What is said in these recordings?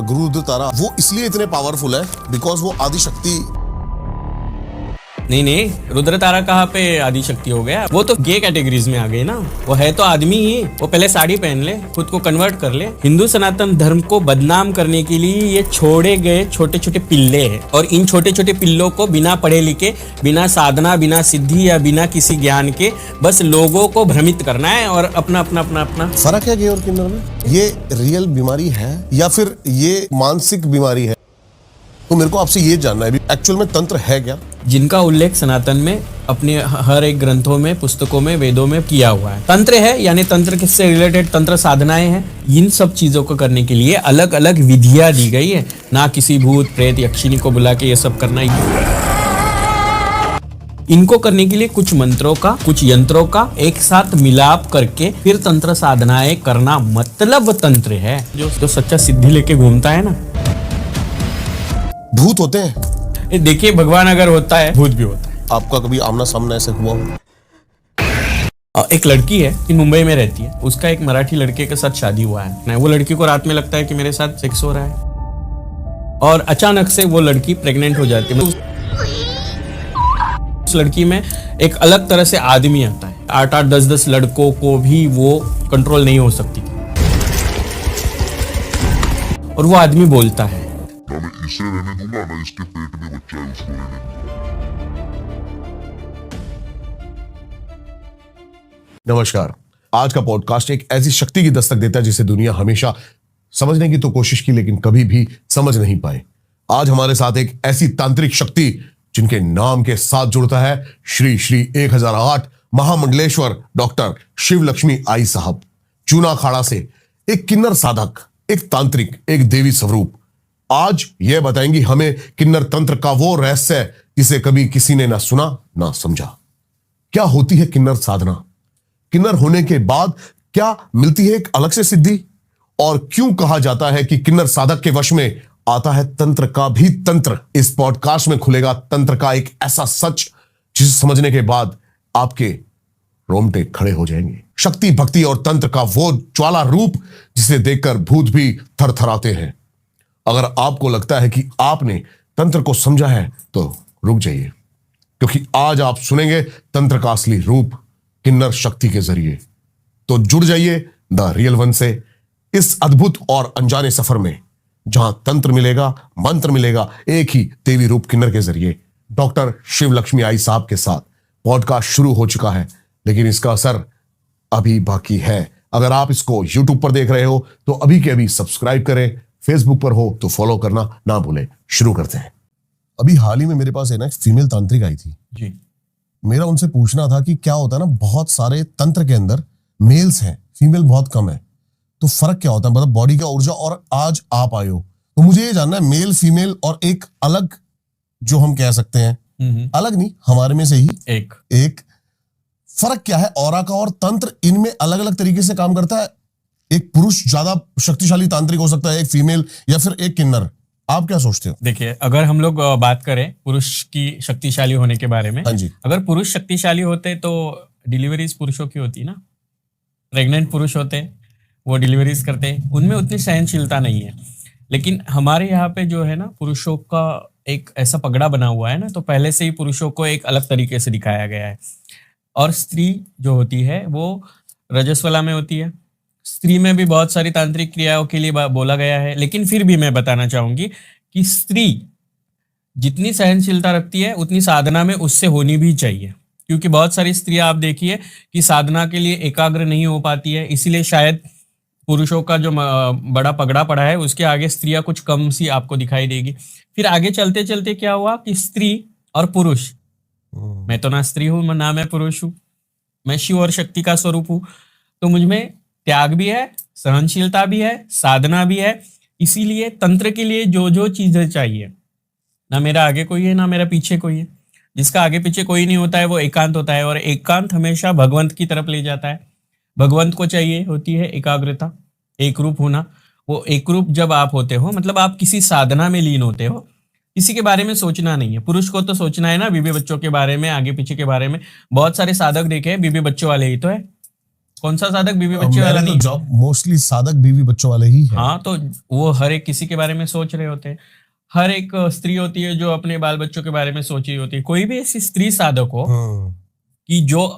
गुरु रुद्रतारा वो इसलिए इतने पावरफुल है बिकॉज वो आदि शक्ति। नहीं, रुद्रतारा कहाँ पे आदि शक्ति हो गया? वो तो गे कैटेगरीज में आ गए ना। वो है तो आदमी ही। वो पहले साड़ी पहन ले, खुद को कन्वर्ट कर ले। हिंदू सनातन धर्म को बदनाम करने के लिए ये छोड़े गए छोटे छोटे पिल्ले हैं, और इन छोटे छोटे पिल्लों को बिना पढ़े लिखे, बिना साधना, बिना सिद्धि या बिना किसी ज्ञान के बस लोगों को भ्रमित करना है और अपना अपना अपना अपना। फर्क है गे और किन्नर में? ये रियल बीमारी है या फिर ये मानसिक बीमारी है? तो मेरे को आपसे ये जानना है एक्चुअल में तंत्र है क्या? जिनका उल्लेख सनातन में अपने हर एक ग्रंथों में, पुस्तकों में, वेदों में किया हुआ है। तंत्र है यानी तंत्र किससे रिलेटेड तंत्र साधनाएं हैं। इन सब चीजों को करने के लिए अलग अलग विधियां दी गई है, ना किसी भूत प्रेत यक्षिणी को बुला के ये सब करना ही। इनको करने के लिए कुछ मंत्रों का, कुछ यंत्रों का एक साथ मिलाप करके फिर तंत्र साधनाएं करना मतलब तंत्र है। जो सच्चा सिद्धि लेके घूमता है ना। भूत होते हैं? देखिए, भगवान अगर होता है, भूत भी होता है। आपका कभी आमना सामना ऐसे हुआ हो? एक लड़की है, मुंबई में रहती है। उसका एक मराठी लड़के के साथ शादी हुआ है। वो लड़की को रात में लगता है कि मेरे साथ सेक्स हो रहा है, और अचानक से वो लड़की प्रेग्नेंट हो जाती है। उस लड़की में एक अलग तरह से आदमी आता है। 8-8, 10-10 लड़कों को भी वो कंट्रोल नहीं हो सकती, और वो आदमी बोलता है, ना मैं इसे रहने दूंगा, ना इसके पेट में बच्चा है उसको रहने दूंगा। नमस्कार। आज का पॉडकास्ट एक ऐसी शक्ति की दस्तक देता है जिसे दुनिया हमेशा समझने की तो कोशिश की, लेकिन कभी भी समझ नहीं पाए। आज हमारे साथ एक ऐसी तांत्रिक शक्ति जिनके नाम के साथ जुड़ता है श्री श्री 1008 महामंडलेश्वर डॉक्टर शिव लक्ष्मी आई साहब, चूना अखाड़ा से एक किन्नर साधक, एक तांत्रिक, एक देवी स्वरूप। आज यह बताएंगी हमें किन्नर तंत्र का वो रहस्य जिसे कभी किसी ने ना सुना ना समझा। क्या होती है किन्नर साधना? किन्नर होने के बाद क्या मिलती है एक अलग से सिद्धि? और क्यों कहा जाता है कि किन्नर साधक के वश में आता है तंत्र का भी तंत्र? इस पॉडकास्ट में खुलेगा तंत्र का एक ऐसा सच जिसे समझने के बाद आपके रोंगटे खड़े हो जाएंगे। शक्ति, भक्ति और तंत्र का वो ज्वाला रूप जिसे देखकर भूत भी थरथराते हैं। अगर आपको लगता है कि आपने तंत्र को समझा है तो रुक जाइए, क्योंकि आज आप सुनेंगे तंत्र का असली रूप किन्नर शक्ति के जरिए। तो जुड़ जाइए द रियल वन से इस अद्भुत और अनजाने सफर में, जहां तंत्र मिलेगा, मंत्र मिलेगा, एक ही देवी रूप किन्नर के जरिए। डॉक्टर शिव लक्ष्मी आई साहब के साथ पॉडकास्ट शुरू हो चुका है, लेकिन इसका असर अभी बाकी है। अगर आप इसको यूट्यूब पर देख रहे हो तो अभी के अभी सब्सक्राइब करें, फेसबुक पर हो तो फॉलो करना ना भूलें। शुरू करते हैं। अभी हाल ही में मेरे पास है ना एक फीमेल तांत्रिक आई थी जी। मेरा उनसे पूछना था कि क्या होता है ना, बहुत सारे तंत्र के अंदर मेल्स हैं, फीमेल बहुत कम है, तो फर्क क्या होता है, मतलब बॉडी का ऊर्जा। और आज आप आए हो तो मुझे ये जानना है, मेल फीमेल और एक अलग जो हम कह सकते हैं, अलग नहीं, हमारे में से ही एक फर्क क्या है ऑरा का और तंत्र इनमें अलग अलग तरीके से काम करता है? एक पुरुष ज्यादा शक्तिशाली तांत्रिक हो सकता है, एक फीमेल, या फिर एक किन्नर? आप क्या सोचते हो? देखिए, अगर हम लोग बात करें पुरुष की शक्तिशाली होने के बारे में, हाँ जी। अगर पुरुष शक्तिशाली होते तो डिलीवरीज पुरुषों की होती ना। प्रेग्नेंट पुरुष होते, वो डिलीवरीज करते, उनमें उतनी सहनशीलता नहीं है। लेकिन हमारे यहाँ पे जो है ना, पुरुषों का एक ऐसा पगड़ा बना हुआ है ना, तो पहले से ही पुरुषों को एक अलग तरीके से दिखाया गया है। और स्त्री जो होती है वो रजस्वला में होती है। स्त्री में भी बहुत सारी तांत्रिक क्रियाओं के लिए बोला गया है, लेकिन फिर भी मैं बताना चाहूंगी कि स्त्री जितनी सहनशीलता रखती है उतनी साधना में उससे होनी भी चाहिए। क्योंकि बहुत सारी स्त्रियां आप देखिए कि साधना के लिए एकाग्र नहीं हो पाती है, इसीलिए शायद पुरुषों का जो बड़ा पगड़ा पड़ा है उसके आगे स्त्रियां कुछ कम सी आपको दिखाई देगी। फिर आगे चलते चलते क्या हुआ कि स्त्री और पुरुष, मैं तो ना स्त्री हूं ना मैं पुरुष हूं, मैं शिव और शक्ति का स्वरूप हूं, तो मुझ में त्याग भी है, सहनशीलता भी है, साधना भी है। इसीलिए तंत्र के लिए जो जो चीजें चाहिए, ना मेरा आगे कोई है ना मेरा पीछे कोई है। जिसका आगे पीछे कोई नहीं होता है वो एकांत होता है, और एकांत हमेशा भगवंत की तरफ ले जाता है। भगवंत को चाहिए होती है एकाग्रता, एक रूप होना। वो एक रूप जब आप होते हो, मतलब आप किसी साधना में लीन होते हो, किसी के बारे में सोचना नहीं है। पुरुष को तो सोचना है ना, बीबी बच्चों के बारे में, आगे पीछे के बारे में। बहुत सारे साधक देखे हैं बीबी बच्चों वाले ही तो है। कौन सा साधक बीवी बच्चे वाला मैंने तो नहीं? जॉब मोस्टली साधक बीवी बच्चों वाले ही है। हाँ, तो वो हर एक किसी के बारे में सोच रहे होते हैं। हर एक स्त्री होती है जो अपने बाल बच्चों के बारे में सोच रही होती है। कोई भी ऐसी स्त्री साधक हो कि जो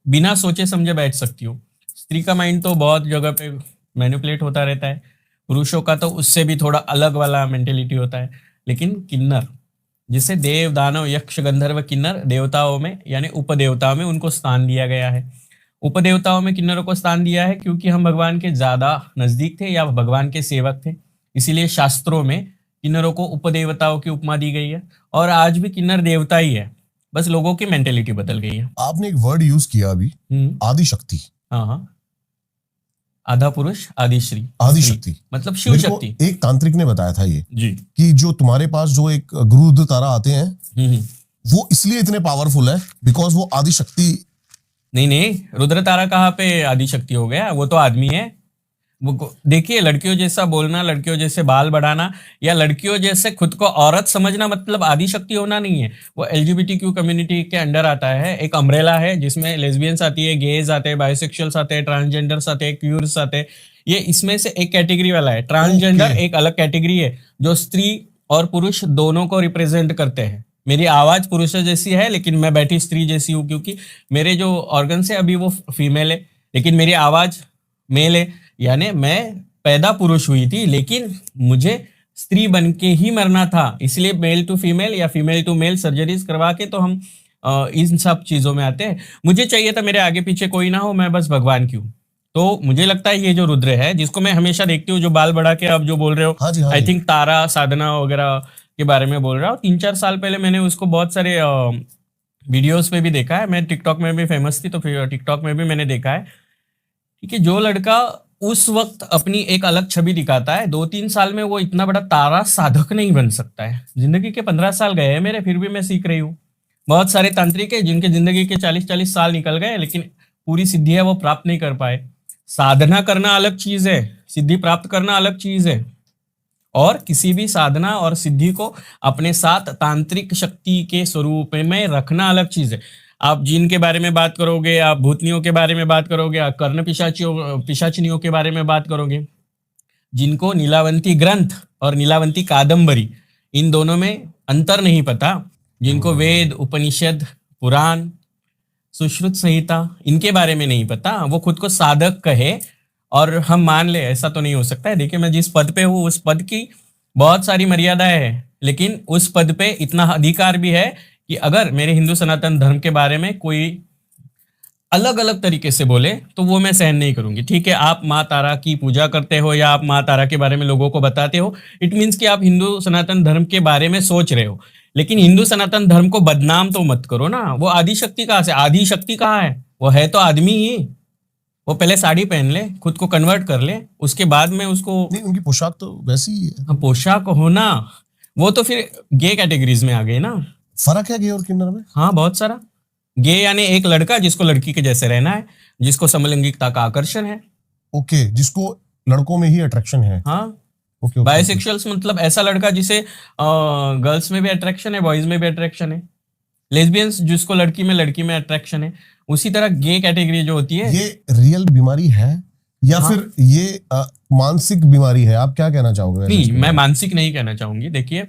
बिना सोचे समझे बैठ सकती हो। स्त्री का माइंड तो बहुत जगह पे मैनिपुलेट होता रहता है, पुरुषों का तो उससे भी थोड़ा अलग वाला मेंटेलिटी होता है। लेकिन किन्नर, जिसे देव दानव यक्ष गंधर्व किन्नर देवताओं में यानी उपदेवताओं में उनको स्थान दिया गया है। उपदेवताओं में किन्नरों को स्थान दिया है क्योंकि हम भगवान के ज्यादा नजदीक थे या भगवान के सेवक थे, इसीलिए शास्त्रों में किन्नरों को उपदेवताओं की उपमा दी गई है। और आज भी किन्नर देवता ही है, बस लोगों की मेंटेलिटी बदल गई है। आपने एक वर्ड यूज किया अभी, आदि शक्ति। हाँ हाँ, आधा पुरुष आदि श्री, आदि श्री शक्ति मतलब शिव मेरे को शक्ति एक तांत्रिक ने बताया था ये जी। कि जो तुम्हारे पास जो एक गुरुद तारा आते हैं हम्म। वो इसलिए इतने पावरफुल है बिकॉज वो आदि शक्ति। नहीं, रुद्र तारा कहाँ पे आदि शक्ति हो गया? वो तो आदमी है। वो देखिए, लड़कियों जैसा बोलना, लड़कियों जैसे बाल बढ़ाना या लड़कियों जैसे खुद को औरत समझना मतलब आदि शक्ति होना नहीं है। वो LGBTQ कम्युनिटी के अंडर आता है। एक अम्ब्रेला है जिसमें लेस्बियंस आती है, गेज आते हैं, बायोसेक्सुअल्स आते हैं, ट्रांसजेंडर्स आते हैं, क्यूर्स आते हैं। ये इसमें से एक कैटेगरी वाला है। ट्रांसजेंडर एक अलग कैटेगरी है जो स्त्री और पुरुष दोनों को रिप्रेजेंट करते हैं। मेरी आवाज पुरुष जैसी है लेकिन मैं बैठी स्त्री जैसी हूँ, क्योंकि मेरे जो ऑर्गन्स है अभी वो फीमेल है लेकिन मेरी आवाज मेल है। यानी मैं पैदा पुरुष हुई थी लेकिन मुझे स्त्री बन के ही मरना था, इसलिए मेल टू फीमेल या फीमेल टू मेल सर्जरीज करवा के तो हम इन सब चीजों में आते हैं। मुझे चाहिए था मेरे आगे पीछे कोई ना हो, मैं बस भगवान की हूँ। तो मुझे लगता है ये जो रुद्र है जिसको मैं हमेशा देखती हूँ, जो बाल बढ़ा के आप जो बोल रहे हो, हाँ जी, हाँ आई जी। थिंक तारा साधना वगैरह के बारे में बोल रहा हूँ। 3-4 साल पहले मैंने उसको बहुत सारे वीडियोस पे भी देखा है। मैं टिकटॉक में भी फेमस थी तो फिर टिकटॉक में भी मैंने देखा है। ठीक है, जो लड़का उस वक्त अपनी एक अलग छवि दिखाता है, 2-3 साल में वो इतना बड़ा तारा साधक नहीं बन सकता है। जिंदगी के 15 साल गए हैं मेरे, फिर भी मैं सीख रही हूँ। बहुत सारे तांत्रिक है जिनके जिंदगी के 40-40 साल निकल गए लेकिन पूरी सिद्धि है वो प्राप्त नहीं कर पाए। साधना करना अलग चीज है, सिद्धि प्राप्त करना अलग चीज है। और किसी भी साधना और सिद्धि को अपने साथ तांत्रिक शक्ति के स्वरूप में रखना अलग चीज है। आप जिन के बारे में बात करोगे, आप भूतनियों के बारे में बात करोगे, आप कर्ण पिशाचिनियों के बारे में बात करोगे, जिनको नीलावंती ग्रंथ और नीलावंती कादंबरी इन दोनों में अंतर नहीं पता, जिनको वेद, उपनिषद, पुराण, सुश्रुत संहिता इनके बारे में नहीं पता, वो खुद को साधक कहे और हम मान ले, ऐसा तो नहीं हो सकता है। देखिए, मैं जिस पद पे हूँ उस पद की बहुत सारी मर्यादाएं हैं, लेकिन उस पद पे इतना अधिकार भी है कि अगर मेरे हिंदू सनातन धर्म के बारे में कोई अलग अलग तरीके से बोले तो वो मैं सहन नहीं करूंगी। ठीक है, आप माँ तारा की पूजा करते हो या आप माँ तारा के बारे में लोगों को बताते हो, इट मीन्स कि आप हिंदू सनातन धर्म के बारे में सोच रहे हो, लेकिन हिंदू सनातन धर्म को बदनाम तो मत करो ना। वो आदि शक्ति कहाँ से? आदि शक्ति कहाँ है? वो है तो आदमी ही। वो पहले साड़ी पहन ले, खुद को कन्वर्ट कर ले, उसके बाद में उसको। नहीं, उनकी पोशाक तो वैसी ही है। हाँ, पोशाक होना वो तो फिर गे कैटेगरीज में आ गए ना। फर्क है गे और किन्नर में? हाँ, बहुत सारा। गे यानी एक लड़का जिसको लड़की के जैसे रहना है, जिसको समलैंगिकता का आकर्षण है। ओके, जिसको लड़कों में ही अट्रैक्शन है। हाँ, ओके। बायोसेक्सुअल्स मतलब ऐसा लड़का जिसे गर्ल्स में भी अट्रैक्शन है, बॉयज में भी अट्रैक्शन है। लेस्बियंस जिसको लड़की में अट्रैक्शन है। उसी तरह गे कैटेगरी जो होती है, ये रियल बीमारी है या हाँ। फिर ये मानसिक बीमारी है? आप क्या कहना चाहोगे? नहीं, मैं मानसिक नहीं कहना चाहूंगी। देखिए,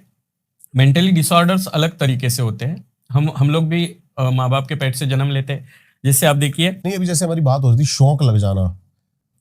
मेंटली डिसऑर्डर्स अलग तरीके से होते हैं। हम लोग भी माँ बाप के पेट से जन्म लेते हैं। जिससे आप देखिए, नहीं, अभी जैसे हमारी बात हो रही थी शौक लग जाना।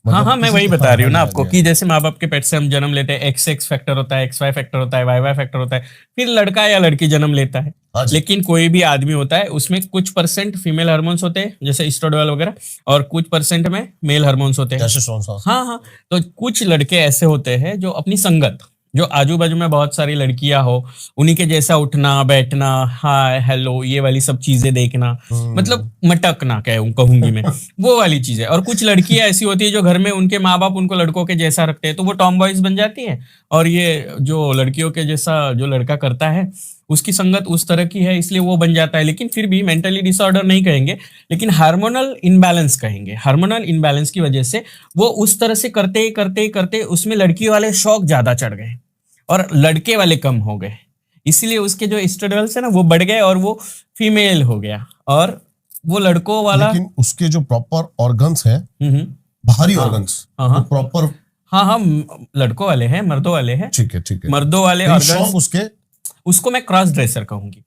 हाँ, मैं किसी वही के बता रही हूँ ना फायदा आपको लग कि जैसे माँ बाप के पेट से हम जन्म लेते हैं, XX फैक्टर होता है, XY फैक्टर होता है, YY फैक्टर होता है, फिर लड़का या लड़की जन्म लेता है। हाँ जी। लेकिन कोई भी आदमी होता है उसमें कुछ % फीमेल हार्मोन्स होते हैं जैसे एस्ट्रोडोल वगैरह, और कुछ % में मेल हार्मोन्स होते हैं। टेस्टोस्टेरोन सा। हाँ, तो कुछ लड़के ऐसे होते हैं जो अपनी संगत, जो आजू बाजू में बहुत सारी लड़कियां हो, उन्हीं के जैसा उठना बैठना, हाय हेलो, ये वाली सब चीजें देखना, मतलब मटकना कहूंगी मैं, वो वाली चीजें। और कुछ लड़कियां ऐसी होती है जो घर में उनके माँ बाप उनको लड़कों के जैसा रखते हैं तो वो टॉम बॉयज बन जाती है, और ये जो लड़कियों के जैसा जो लड़का करता है उसकी संगत उस तरह की है इसलिए वो बन जाता है। लेकिन फिर भी मेंटली डिसऑर्डर नहीं कहेंगे, लेकिन हार्मोनल इनबैलेंस कहेंगे। हार्मोनल इनबैलेंस की वजह से वो उस तरह से करते करते उसमें लड़की वाले शौक ज्यादा चढ़ गए और लड़के वाले कम हो गए, इसलिए उसके जो एस्ट्रोडल्स है ना वो बढ़ गए और वो फीमेल हो गया। और वो लड़कों वाला। लेकिन उसके जो प्रॉपर ऑर्गन्स हैं, हम्म। बाहरी ऑर्गन्स, हाँ। प्रॉपर, हाँ हाँ, लड़कों वाले हैं, मर्दों वाले हैं। ठीक है ठीक है, मर्दों वाले लेकिन ऑर्गन्स, शौक उसके, उसको मैं क्रॉस ड्रेसर कहूंगी।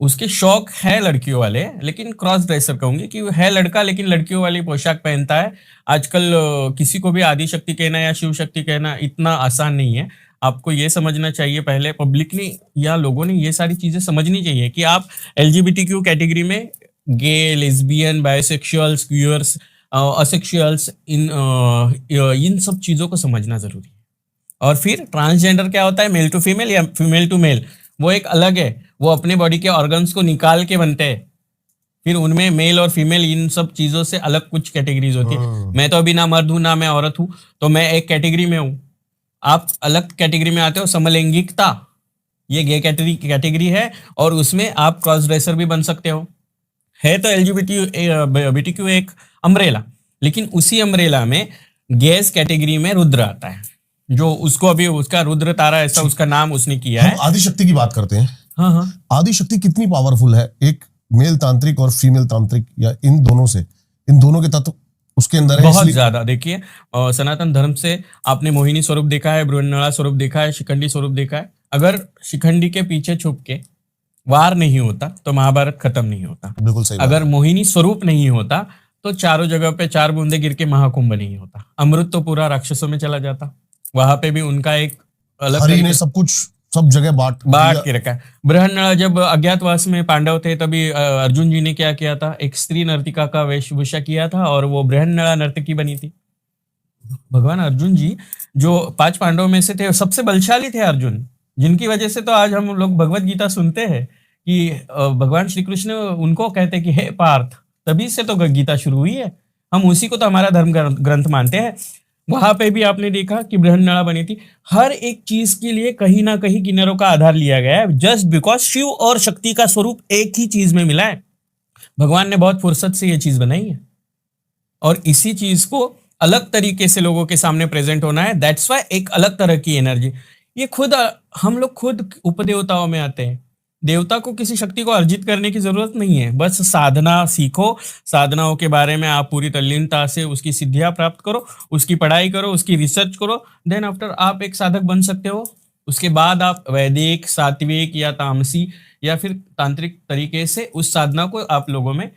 उसके शौक है लड़कियों वाले, लेकिन क्रॉस ड्रेसर कहूंगी कि वो है लड़का लेकिन लड़कियों वाली पोशाक पहनता है। आजकल किसी को भी आदि शक्ति कहना या शिव शक्ति कहना इतना आसान नहीं है। आपको ये समझना चाहिए, पहले पब्लिक ने या लोगों ने ये सारी चीजें समझनी चाहिए कि आप एलजीबीटीक्यू कैटेगरी में गे, लेस्बियन, बायोसेक्सुअल्स, क्यूअर्स, असेक्सुअल्स, इन सब चीजों को समझना जरूरी है। और फिर ट्रांसजेंडर क्या होता है, मेल टू फीमेल या फीमेल टू मेल, वो एक अलग है। वो अपने बॉडी के ऑर्गन्स को निकाल के बनते हैं। फिर उनमें मेल और फीमेल इन सब चीजों से अलग कुछ कैटेगरीज होती है। मैं तो अभी ना मर्द हूं ना मैं औरत हूं, तो मैं एक कैटेगरी में हूं। आप अलग कैटेगरी में आते हो, समलैंगिकता, ये गे कैटेगरी है और उसमें आप क्रॉस ड्रेसर भी बन सकते हो। है तो एलजीबीटीक्यू एक अम्ब्रेला, लेकिन उसी अम्ब्रेला में गैस कैटेगरी में रुद्र आता है, जो उसको अभी उसका रुद्र तारा ऐसा उसका नाम उसने किया है। हम आदिशक्ति की बात करते हैं। हाँ हाँ, आदिशक्ति कितनी पावरफुल है, एक मेल तांत्रिक और फीमेल तांत्रिक, या इन दोनों से, इन दोनों के तत्व उसके अंदर है बहुत इसलिए- ज्यादा। देखिए सनातन धर्म से आपने मोहिनी स्वरूप देखा है, बृहन्नला स्वरूप देखा है, शिखंडी स्वरूप देखा है। अगर शिखंडी के पीछे छुप के वार नहीं होता तो महाभारत खत्म नहीं होता। बिल्कुल सही बात अगर मोहिनी स्वरूप नहीं होता तो चारों जगह पे 4 बूंदे गिर के महाकुंभ नहीं होता। अमृत तो पूरा राक्षसों में चला जाता। वहां पे भी उनका एक अलग हरि तरीके ने सब कुछ सब जगह बांट के रखा है। बृहन्नला जब अज्ञातवास में पांडव थे तभी अर्जुन जी ने क्या किया था, एक स्त्री नर्तिका का वेशभूषा किया था और वो बृहन्नला नर्तकी बनी थी। भगवान अर्जुन जी जो 5 पांडवों में से थे, सबसे बलशाली थे अर्जुन, जिनकी वजह से तो आज हम लोग भगवत गीता सुनते हैं कि भगवान श्री कृष्ण उनको कहते कि हे पार्थ, तभी से तो गीता शुरू हुई है। हम उसी को तो हमारा धर्म ग्रंथ मानते हैं। वहां पे भी आपने देखा कि बृहन्नला बनी थी। हर एक चीज के लिए कहीं ना कहीं किन्नरों का आधार लिया गया है, जस्ट बिकॉज शिव और शक्ति का स्वरूप एक ही चीज में मिला है। भगवान ने बहुत फुर्सत से ये चीज बनाई है और इसी चीज को अलग तरीके से लोगों के सामने प्रेजेंट होना है। दैट्स वाई एक अलग तरह की एनर्जी, ये खुद हम लोग खुद उपदेवताओं में आते हैं। देवता को किसी शक्ति को अर्जित करने की जरूरत नहीं है, बस साधना सीखो, साधनाओं के बारे में आप पूरी तल्लीनता से उसकी सिद्धियां प्राप्त करो, उसकी पढ़ाई करो, उसकी रिसर्च करो, देन आफ्टर आप एक साधक बन सकते हो। उसके बाद आप वैदिक, सात्विक या तामसी या फिर तांत्रिक तरीके से उस साधना को आप लोगों में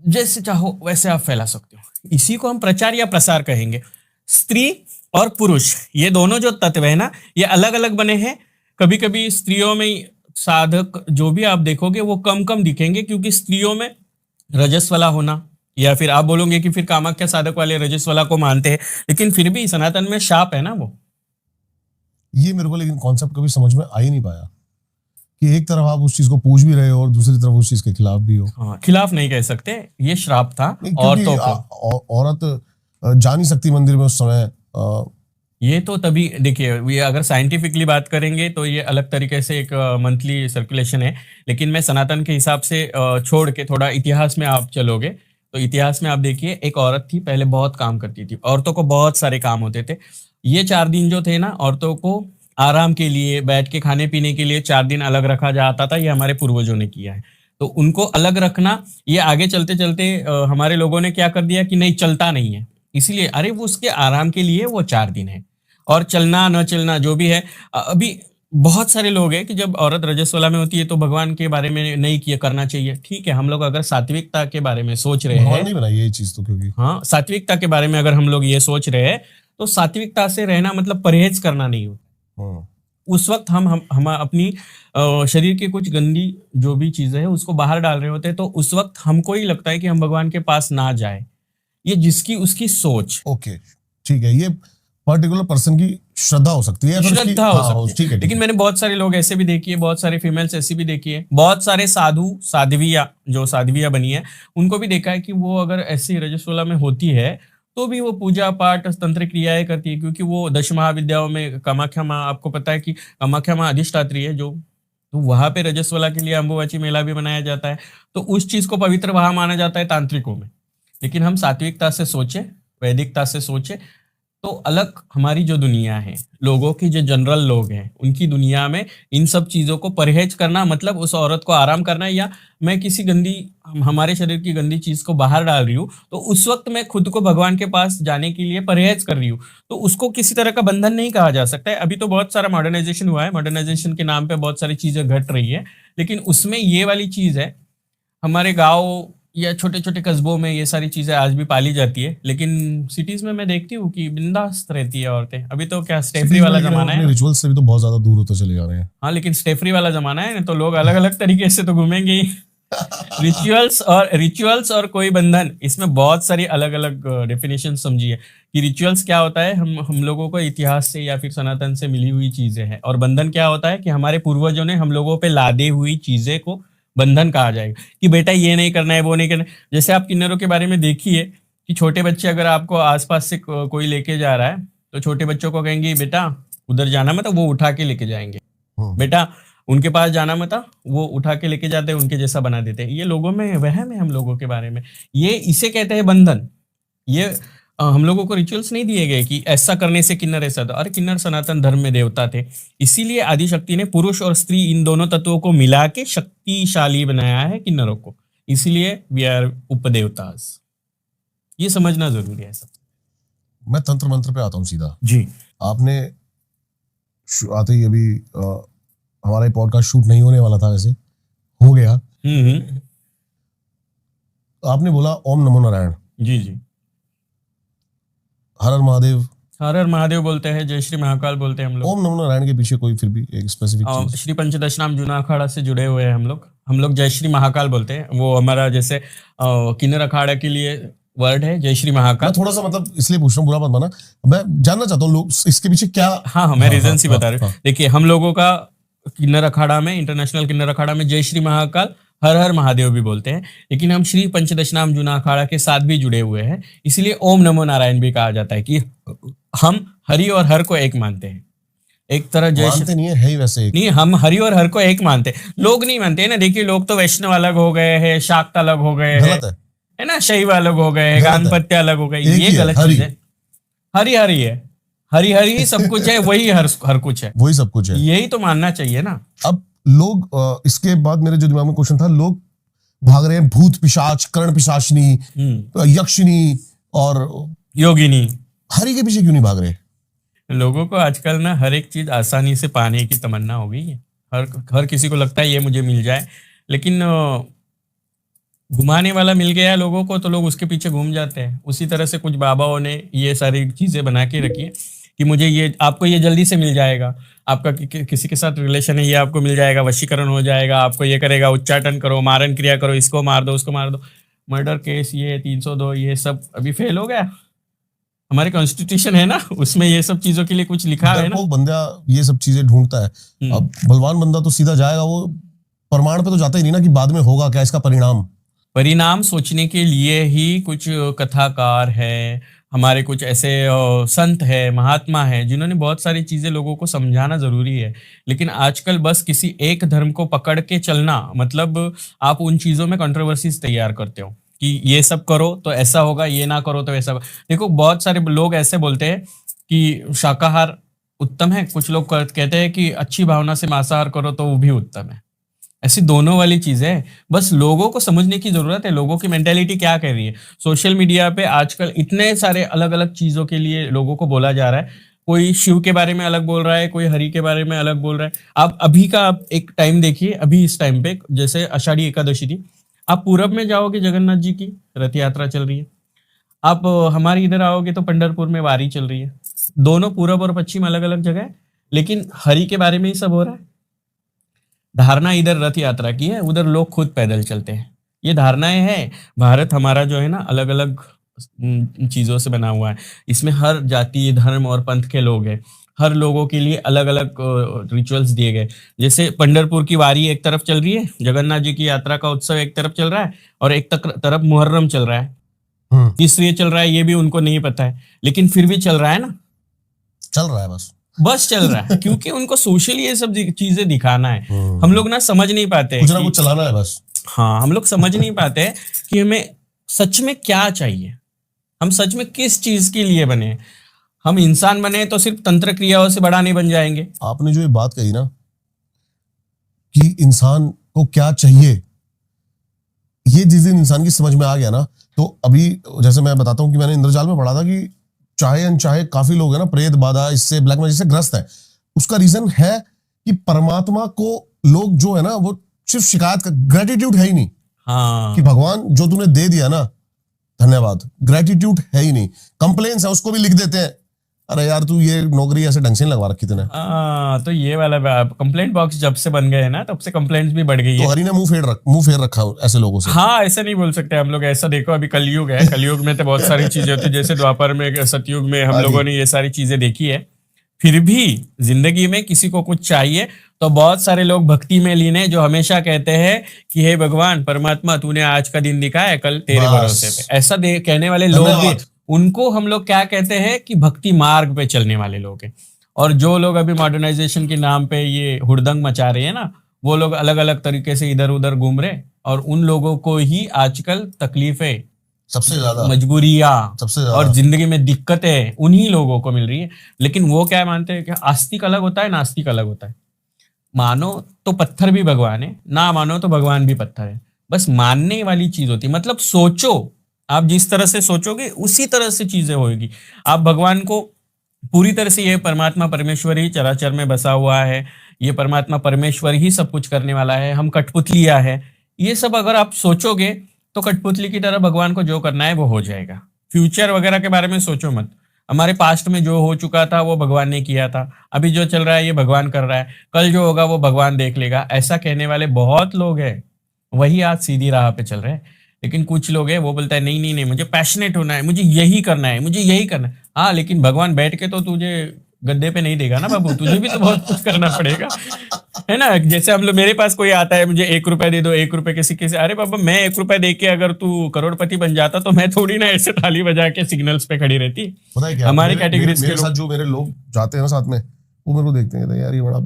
जैसे चाहो वैसे आप फैला सकते हो। इसी को हम प्रचार या प्रसार कहेंगे। स्त्री और पुरुष ये दोनों जो तत्व है ना, ये अलग अलग बने हैं। कभी कभी स्त्रियों में साधक जो भी आप देखोगे वो कम कम दिखेंगे, क्योंकि स्त्रियों में रजस वाला होना, या फिर आप बोलोगे कि फिर कामाख्या साधक वाले रजस वाला को मानते हैं, लेकिन फिर भी सनातन में शाप है ना वो। ये मेरे को लेकिन कॉन्सेप्ट कभी समझ में आ ही नहीं पाया कि एक तरफ आप उस चीज को पूछ भी रहे हो और दूसरी तरफ उस चीज के खिलाफ भी हो। हाँ, खिलाफ नहीं कह सकते, ये श्राप था क्योंकि औरतों को। औरत जा नहीं सकती मंदिर में उस समय। ये तो तभी देखिए, ये अगर साइंटिफिकली बात करेंगे तो ये अलग तरीके से एक मंथली सर्कुलेशन है, लेकिन मैं सनातन के हिसाब से छोड़ के थोड़ा इतिहास में आप चलोगे तो इतिहास में आप देखिए, एक औरत थी पहले बहुत काम करती थी, औरतों को बहुत सारे काम होते थे। ये 4 दिन जो थे ना, औरतों को आराम के लिए, बैठ के खाने पीने के लिए 4 दिन अलग रखा जाता था। ये हमारे पूर्वजों ने किया है, तो उनको अलग रखना, ये आगे चलते चलते हमारे लोगों ने क्या कर दिया कि नहीं चलता नहीं है, इसीलिए अरे वो उसके आराम के लिए वो 4 दिन है। और चलना न चलना जो भी है, अभी बहुत सारे लोग हैं कि जब औरत रजस्वला में होती है तो भगवान के बारे में नहीं किया करना चाहिए। ठीक है, हम लोग अगर सात्विकता के बारे में सोच रहे हैं, नहीं बनाई ये चीज तो, क्योंकि हाँ, सात्विकता के बारे में अगर हम लोग ये सोच रहे हैं तो सात्विकता से रहना मतलब परहेज करना नहीं होता। उस वक्त हम अपनी शरीर की कुछ गंदी जो भी चीजें है उसको बाहर डाल रहे होते हैं, तो उस वक्त हमको ही लगता है कि हम भगवान के पास ना जाए। ये जिसकी उसकी सोच। ओके ठीक है, ये पर्टिकुलर पर्सन की श्रद्धा हो सकती है, श्रद्धा हो सकती है, ठीक लेकिन मैंने बहुत सारे लोग ऐसे भी देखी है, बहुत सारे फीमेल्स ऐसी भी देखी है, बहुत सारे साधु साध्विया जो साध्विया बनी है उनको भी देखा है कि वो अगर ऐसी रजस्वला में होती है तो भी वो पूजा पाठ तंत्र क्रियाएं करती है, क्योंकि वो 10 महाविद्याओं में कामाख्या माँ, आपको पता है कि कामाख्या माँ अधिष्ठात्री है जो, तो वहां पे रजस्वला के लिए अंबुबाची मेला भी मनाया जाता है, तो उस चीज को पवित्र वहां माना जाता है तांत्रिकों में। लेकिन हम सात्विकता से सोचे, वैदिकता से सोचे, तो अलग हमारी जो दुनिया है, लोगों की जो जनरल लोग हैं, उनकी दुनिया में इन सब चीज़ों को परहेज करना मतलब उस औरत को आराम करना, या मैं किसी गंदी हमारे शरीर की गंदी चीज़ को बाहर डाल रही हूँ, तो उस वक्त मैं खुद को भगवान के पास जाने के लिए परहेज कर रही हूँ, तो उसको किसी तरह का बंधन नहीं कहा जा सकता है। अभी तो बहुत सारा मॉडर्नाइजेशन हुआ है, मॉडर्नाइजेशन के नाम पे बहुत सारी चीज़ें घट रही है, लेकिन उसमें ये वाली चीज़ है, हमारे गाँव या छोटे छोटे कस्बों में ये सारी चीज़ें आज भी पाली जाती है, लेकिन सिटीज़ में मैं देखती हूँ कि बिंदास रहती है औरतें। अभी तो क्या स्टेफ्री वाला ज़माना है ना। रिचुअल से भी तो बहुत ज्यादा दूर होते चले जा रहे हैं। हाँ, लेकिन स्टेफ्री वाला ज़माना है ना, तो लोग अलग अलग तरीके से तो घूमेंगे ही। रिचुअल्स और कोई बंधन, इसमें बहुत सारी अलग अलग डेफिनेशन समझिए कि रिचुअल्स क्या होता है, हम लोगों को इतिहास से या फिर सनातन से मिली हुई चीज़ें हैं, और बंधन क्या होता है कि हमारे पूर्वजों ने हम लोगों पे लादे हुई चीज़ें को बंधन कहा जाएगा कि बेटा ये नहीं करना है, वो नहीं करना है। जैसे आप किन्नरों के बारे में देखिए कि छोटे बच्चे अगर आपको आसपास से कोई लेके जा रहा है, तो छोटे बच्चों को कहेंगे बेटा उधर जाना मत, वो उठा के लेके जाएंगे। बेटा उनके पास जाना मत, वो उठा के लेके जाते हैं, उनके जैसा बना देते हैं। ये लोगों में वहम है हम लोगों के बारे में, ये इसे कहते हैं बंधन। ये हम लोगों को रिचुअल्स नहीं दिए गए कि ऐसा करने से किन्नर ऐसा था। अरे किन्नर सनातन धर्म में देवता थे, इसीलिए आदिशक्ति ने पुरुष और स्त्री इन दोनों तत्वों को मिला के शक्तिशाली बनाया है किन्नरों को, इसीलिए वी आर उपदेवतास। ये समझना जरूरी है सब। मैं तंत्र मंत्र पे आता हूँ सीधा जी। आपने आते ही अभी हमारा पॉडकास्ट शूट नहीं होने वाला था, वैसे हो गया। आपने बोला ओम नमो नारायण। जी जी। हर हर महादेव। हर हर महादेव बोलते हैं, जय श्री महाकाल बोलते हैं हम लोग। ओम नमो नारायण के पीछे कोई फिर भी एक स्पेसिफिक चीज? श्री पंचदशनाम जूना अखाड़ा से जुड़े हुए हैं हम लोग जय श्री महाकाल बोलते हैं। वो हमारा जैसे किन्नर अखाड़ा के लिए वर्ड है जय श्री महाकाल। मैं थोड़ा सा मतलब इसलिए पूछ रहा हूँ, बुरा मत माना, मैं जानना चाहता हूँ लोग इसके पीछे क्या। हाँ, मैं रीजन ही बता रहा हूँ। देखिए हम लोगों का किन्नर अखाड़ा में, इंटरनेशनल किन्नर अखाड़ा में जय श्री महाकाल, हर हर महादेव भी बोलते हैं, लेकिन हम श्री पंचदशनाम जूना अखाड़ा के साथ भी जुड़े हुए हैं, इसलिए ओम नमो नारायण भी कहा जाता है कि हम हरि और हर को एक मानते हैं। एक तरह जय मानते नहीं है ही वैसे एक। नहीं, हम हरि और हर को एक मानते हैं, लोग नहीं मानते हैं ना। देखिए लोग तो वैष्णव अलग हो गए हैं, शाक्त अलग हो गए हैं, है ना, शैव अलग हो गए हैं, गानपत्य अलग हो गए, ये गलत चीज है। हरि हरि है, हरि हरि ही सब कुछ है, वही हर कुछ है, वही सब कुछ है, यही तो मानना चाहिए ना। अब लोग इसके बाद मेरे जो दिमाग में क्वेश्चन था, लोग भाग रहे हैं भूत पिशाच, कर्ण पिशाचनी, यक्षिनी और योगिनी, हरि के पीछे क्यों नहीं भाग रहे? लोगों को आजकल ना हर एक चीज आसानी से पाने की तमन्ना हो गई है। हर किसी को लगता है ये मुझे मिल जाए, लेकिन घुमाने वाला मिल गया लोगों को तो लोग उसके पीछे घूम जाते हैं। उसी तरह से कुछ बाबाओं ने ये सारी चीजें बना के रखी है कि मुझे ये, आपको ये जल्दी से मिल जाएगा, आपका किसी के साथ रिलेशन है ये आपको मिल जाएगा, वशीकरण हो जाएगा, आपको ये करेगा, उच्चाटन करो, मारन क्रिया करो, इसको मार दो, उसको मार दो, मर्डर केस, ये 302, ये सब अभी फेल हो गया। हमारे कॉन्स्टिट्यूशन है ना, उसमें ये सब चीजों के लिए कुछ लिखा है ना। वो बंदा ये सब चीजें ढूंढता है। अब बलवान बंदा तो सीधा जाएगा, वो प्रमाण पे तो जाता ही नहीं ना कि बाद में होगा क्या इसका परिणाम सोचने के लिए ही कुछ कथाकार है, हमारे कुछ ऐसे संत है, महात्मा है, जिन्होंने बहुत सारी चीजें लोगों को समझाना जरूरी है। लेकिन आजकल बस किसी एक धर्म को पकड़ के चलना, मतलब आप उन चीजों में कंट्रोवर्सीज तैयार करते हो कि ये सब करो तो ऐसा होगा, ये ना करो तो ऐसा। देखो बहुत सारे लोग ऐसे बोलते हैं कि शाकाहार उत्तम है, कुछ लोग कहते हैं कि अच्छी भावना से मांसाहार करो तो वो भी उत्तम है। ऐसी दोनों वाली चीजें है, बस लोगों को समझने की जरूरत है, लोगों की मेंटेलिटी क्या कह रही है। सोशल मीडिया पे आजकल इतने सारे अलग अलग चीजों के लिए लोगों को बोला जा रहा है, कोई शिव के बारे में अलग बोल रहा है, कोई हरि के बारे में अलग बोल रहा है। आप अभी का आप एक टाइम देखिए, अभी इस टाइम पे जैसे आषाढ़ी एकादशी थी, आप पूरब में जाओगे जगन्नाथ जी की रथ यात्रा चल रही है, आप हमारे इधर आओगे तो पंढरपुर में वारी चल रही है। दोनों पूरब और पश्चिम अलग अलग जगह है, लेकिन हरि के बारे में ही सब हो रहा है। धारणा इधर रथ यात्रा की है, उधर लोग खुद पैदल चलते हैं। ये धारणाएं हैं। भारत हमारा जो है ना अलग अलग चीजों से बना हुआ है, इसमें हर जाति, धर्म और पंथ के लोग हैं। हर लोगों के लिए अलग अलग रिचुअल्स दिए गए। जैसे पंढरपुर की वारी एक तरफ चल रही है, जगन्नाथ जी की यात्रा का उत्सव एक तरफ चल रहा है, और एक तरफ मुहर्रम चल रहा है। इसलिए चल रहा है ये भी उनको नहीं पता है, लेकिन फिर भी चल रहा है ना, चल रहा है, बस चल रहा है क्योंकि उनको सोशली ये सब चीजें दिखाना है। हम लोग ना समझ नहीं पाते, कुछ ना कुछ चलाना है बस। हाँ, हम लोग समझ नहीं पाते कि हमें सच में क्या चाहिए, हम सच में किस चीज के लिए बने। हम इंसान बने तो सिर्फ तंत्र क्रियाओं से बड़ा नहीं बन जाएंगे। आपने जो ये बात कही ना कि इंसान को क्या चाहिए, ये जिस दिन इंसान की समझ में आ गया ना, तो अभी जैसे मैं बताता हूँ कि मैंने इंद्रजाल में पढ़ा था कि चाहे अनचाहे काफी लोग है ना प्रेत बाधा इससे ब्लैक मैजिक से ग्रस्त है। उसका रीजन है कि परमात्मा को लोग जो है ना वो सिर्फ शिकायत का, ग्रेटिट्यूड है ही नहीं हाँ कि भगवान जो तूने दे दिया ना धन्यवाद, ग्रेटिट्यूड है ही नहीं। कंप्लेन्स है उसको भी लिख देते हैं, अरे यार तू ये नौकरी ऐसे ढंग से नहीं लगवा रखी तूने। तो ये वाला कंप्लेंट बॉक्स जब से बन गए ना तब से कंप्लेंट्स भी बढ़ गई तो है। हरि ने मुंह फेर रखा ऐसे लोगों से। हाँ ऐसा नहीं बोल सकते हम लोग, ऐसा देखो अभी कलयुग है, कलयुग में तो बहुत सारी चीजें होती है, जैसे द्वापर में सतयुग में हम लोगों ने ये सारी चीजें देखी है। फिर भी जिंदगी में किसी को कुछ चाहिए तो बहुत सारे लोग भक्ति में लीन है जो हमेशा कहते हैं कि हे भगवान परमात्मा तूने आज का दिन दिखाया कल तेरे बस। भरोसे पे, ऐसा कहने वाले लोग भी, धन्यवाद। उनको हम लोग क्या कहते हैं कि भक्ति मार्ग पे चलने वाले लोग हैं। और जो लोग अभी मॉडर्नाइजेशन के नाम पे ये हुड़दंग मचा रहे हैं ना, वो लोग अलग अलग तरीके से इधर उधर घूम रहे, और उन लोगों को ही आजकल तकलीफें, सबसे ज्यादा मजबूरियां सबसे ज्यादा और जिंदगी में दिक्कतें उन्हीं लोगों को मिल रही है। लेकिन वो क्या मानते हैं कि आस्तिक अलग होता है, नास्तिक अलग होता है। मानो तो पत्थर भी भगवान है, ना मानो तो भगवान भी पत्थर है। बस मानने वाली चीज होती है, मतलब सोचो, आप जिस तरह से सोचोगे उसी तरह से चीजें होगी। आप भगवान को पूरी तरह से, ये परमात्मा परमेश्वर ही चराचर में बसा हुआ है, ये परमात्मा परमेश्वर ही सब कुछ करने वाला है, हम कठपुतलियां है, ये सब अगर आप सोचोगे तो कठपुतली की तरह भगवान को जो करना है वो हो जाएगा। फ्यूचर वगैरह के बारे में सोचो मत, हमारे पास्ट में जो हो चुका था वो भगवान ने किया था, अभी जो चल रहा है ये भगवान कर रहा है, कल जो होगा वो भगवान देख लेगा, ऐसा कहने वाले बहुत लोग हैं। वही आज सीधी राह पे चल रहे हैं। लेकिन कुछ लोग हैं वो बोलता है नहीं नहीं नहीं, मुझे पैशनेट होना है, मुझे यही करना है, मुझे यही करना है। हाँ लेकिन भगवान बैठ के तो तुझे गद्दे पे नहीं देगा ना बाबू, तुझे भी तो बहुत कुछ करना पड़ेगा, है ना। जैसे हम लोग, मेरे पास कोई आता है मुझे 1 रुपए दे दो, 1 रुपए के सिक्के से, अरे बाबा मैं 1 रुपए दे के अगर तू करोड़पति बन जाता तो मैं थोड़ी ना ऐसे ताली बजा के सिग्नल्स पे खड़ी रहती। पता है क्या, हमारे मेरे कैटेगरीज के मेरे साथ लोग, जो मेरे लोग जाते हैं ना साथ में, वो मेरे को देखते हैं, कहते हैं यार ये बड़ा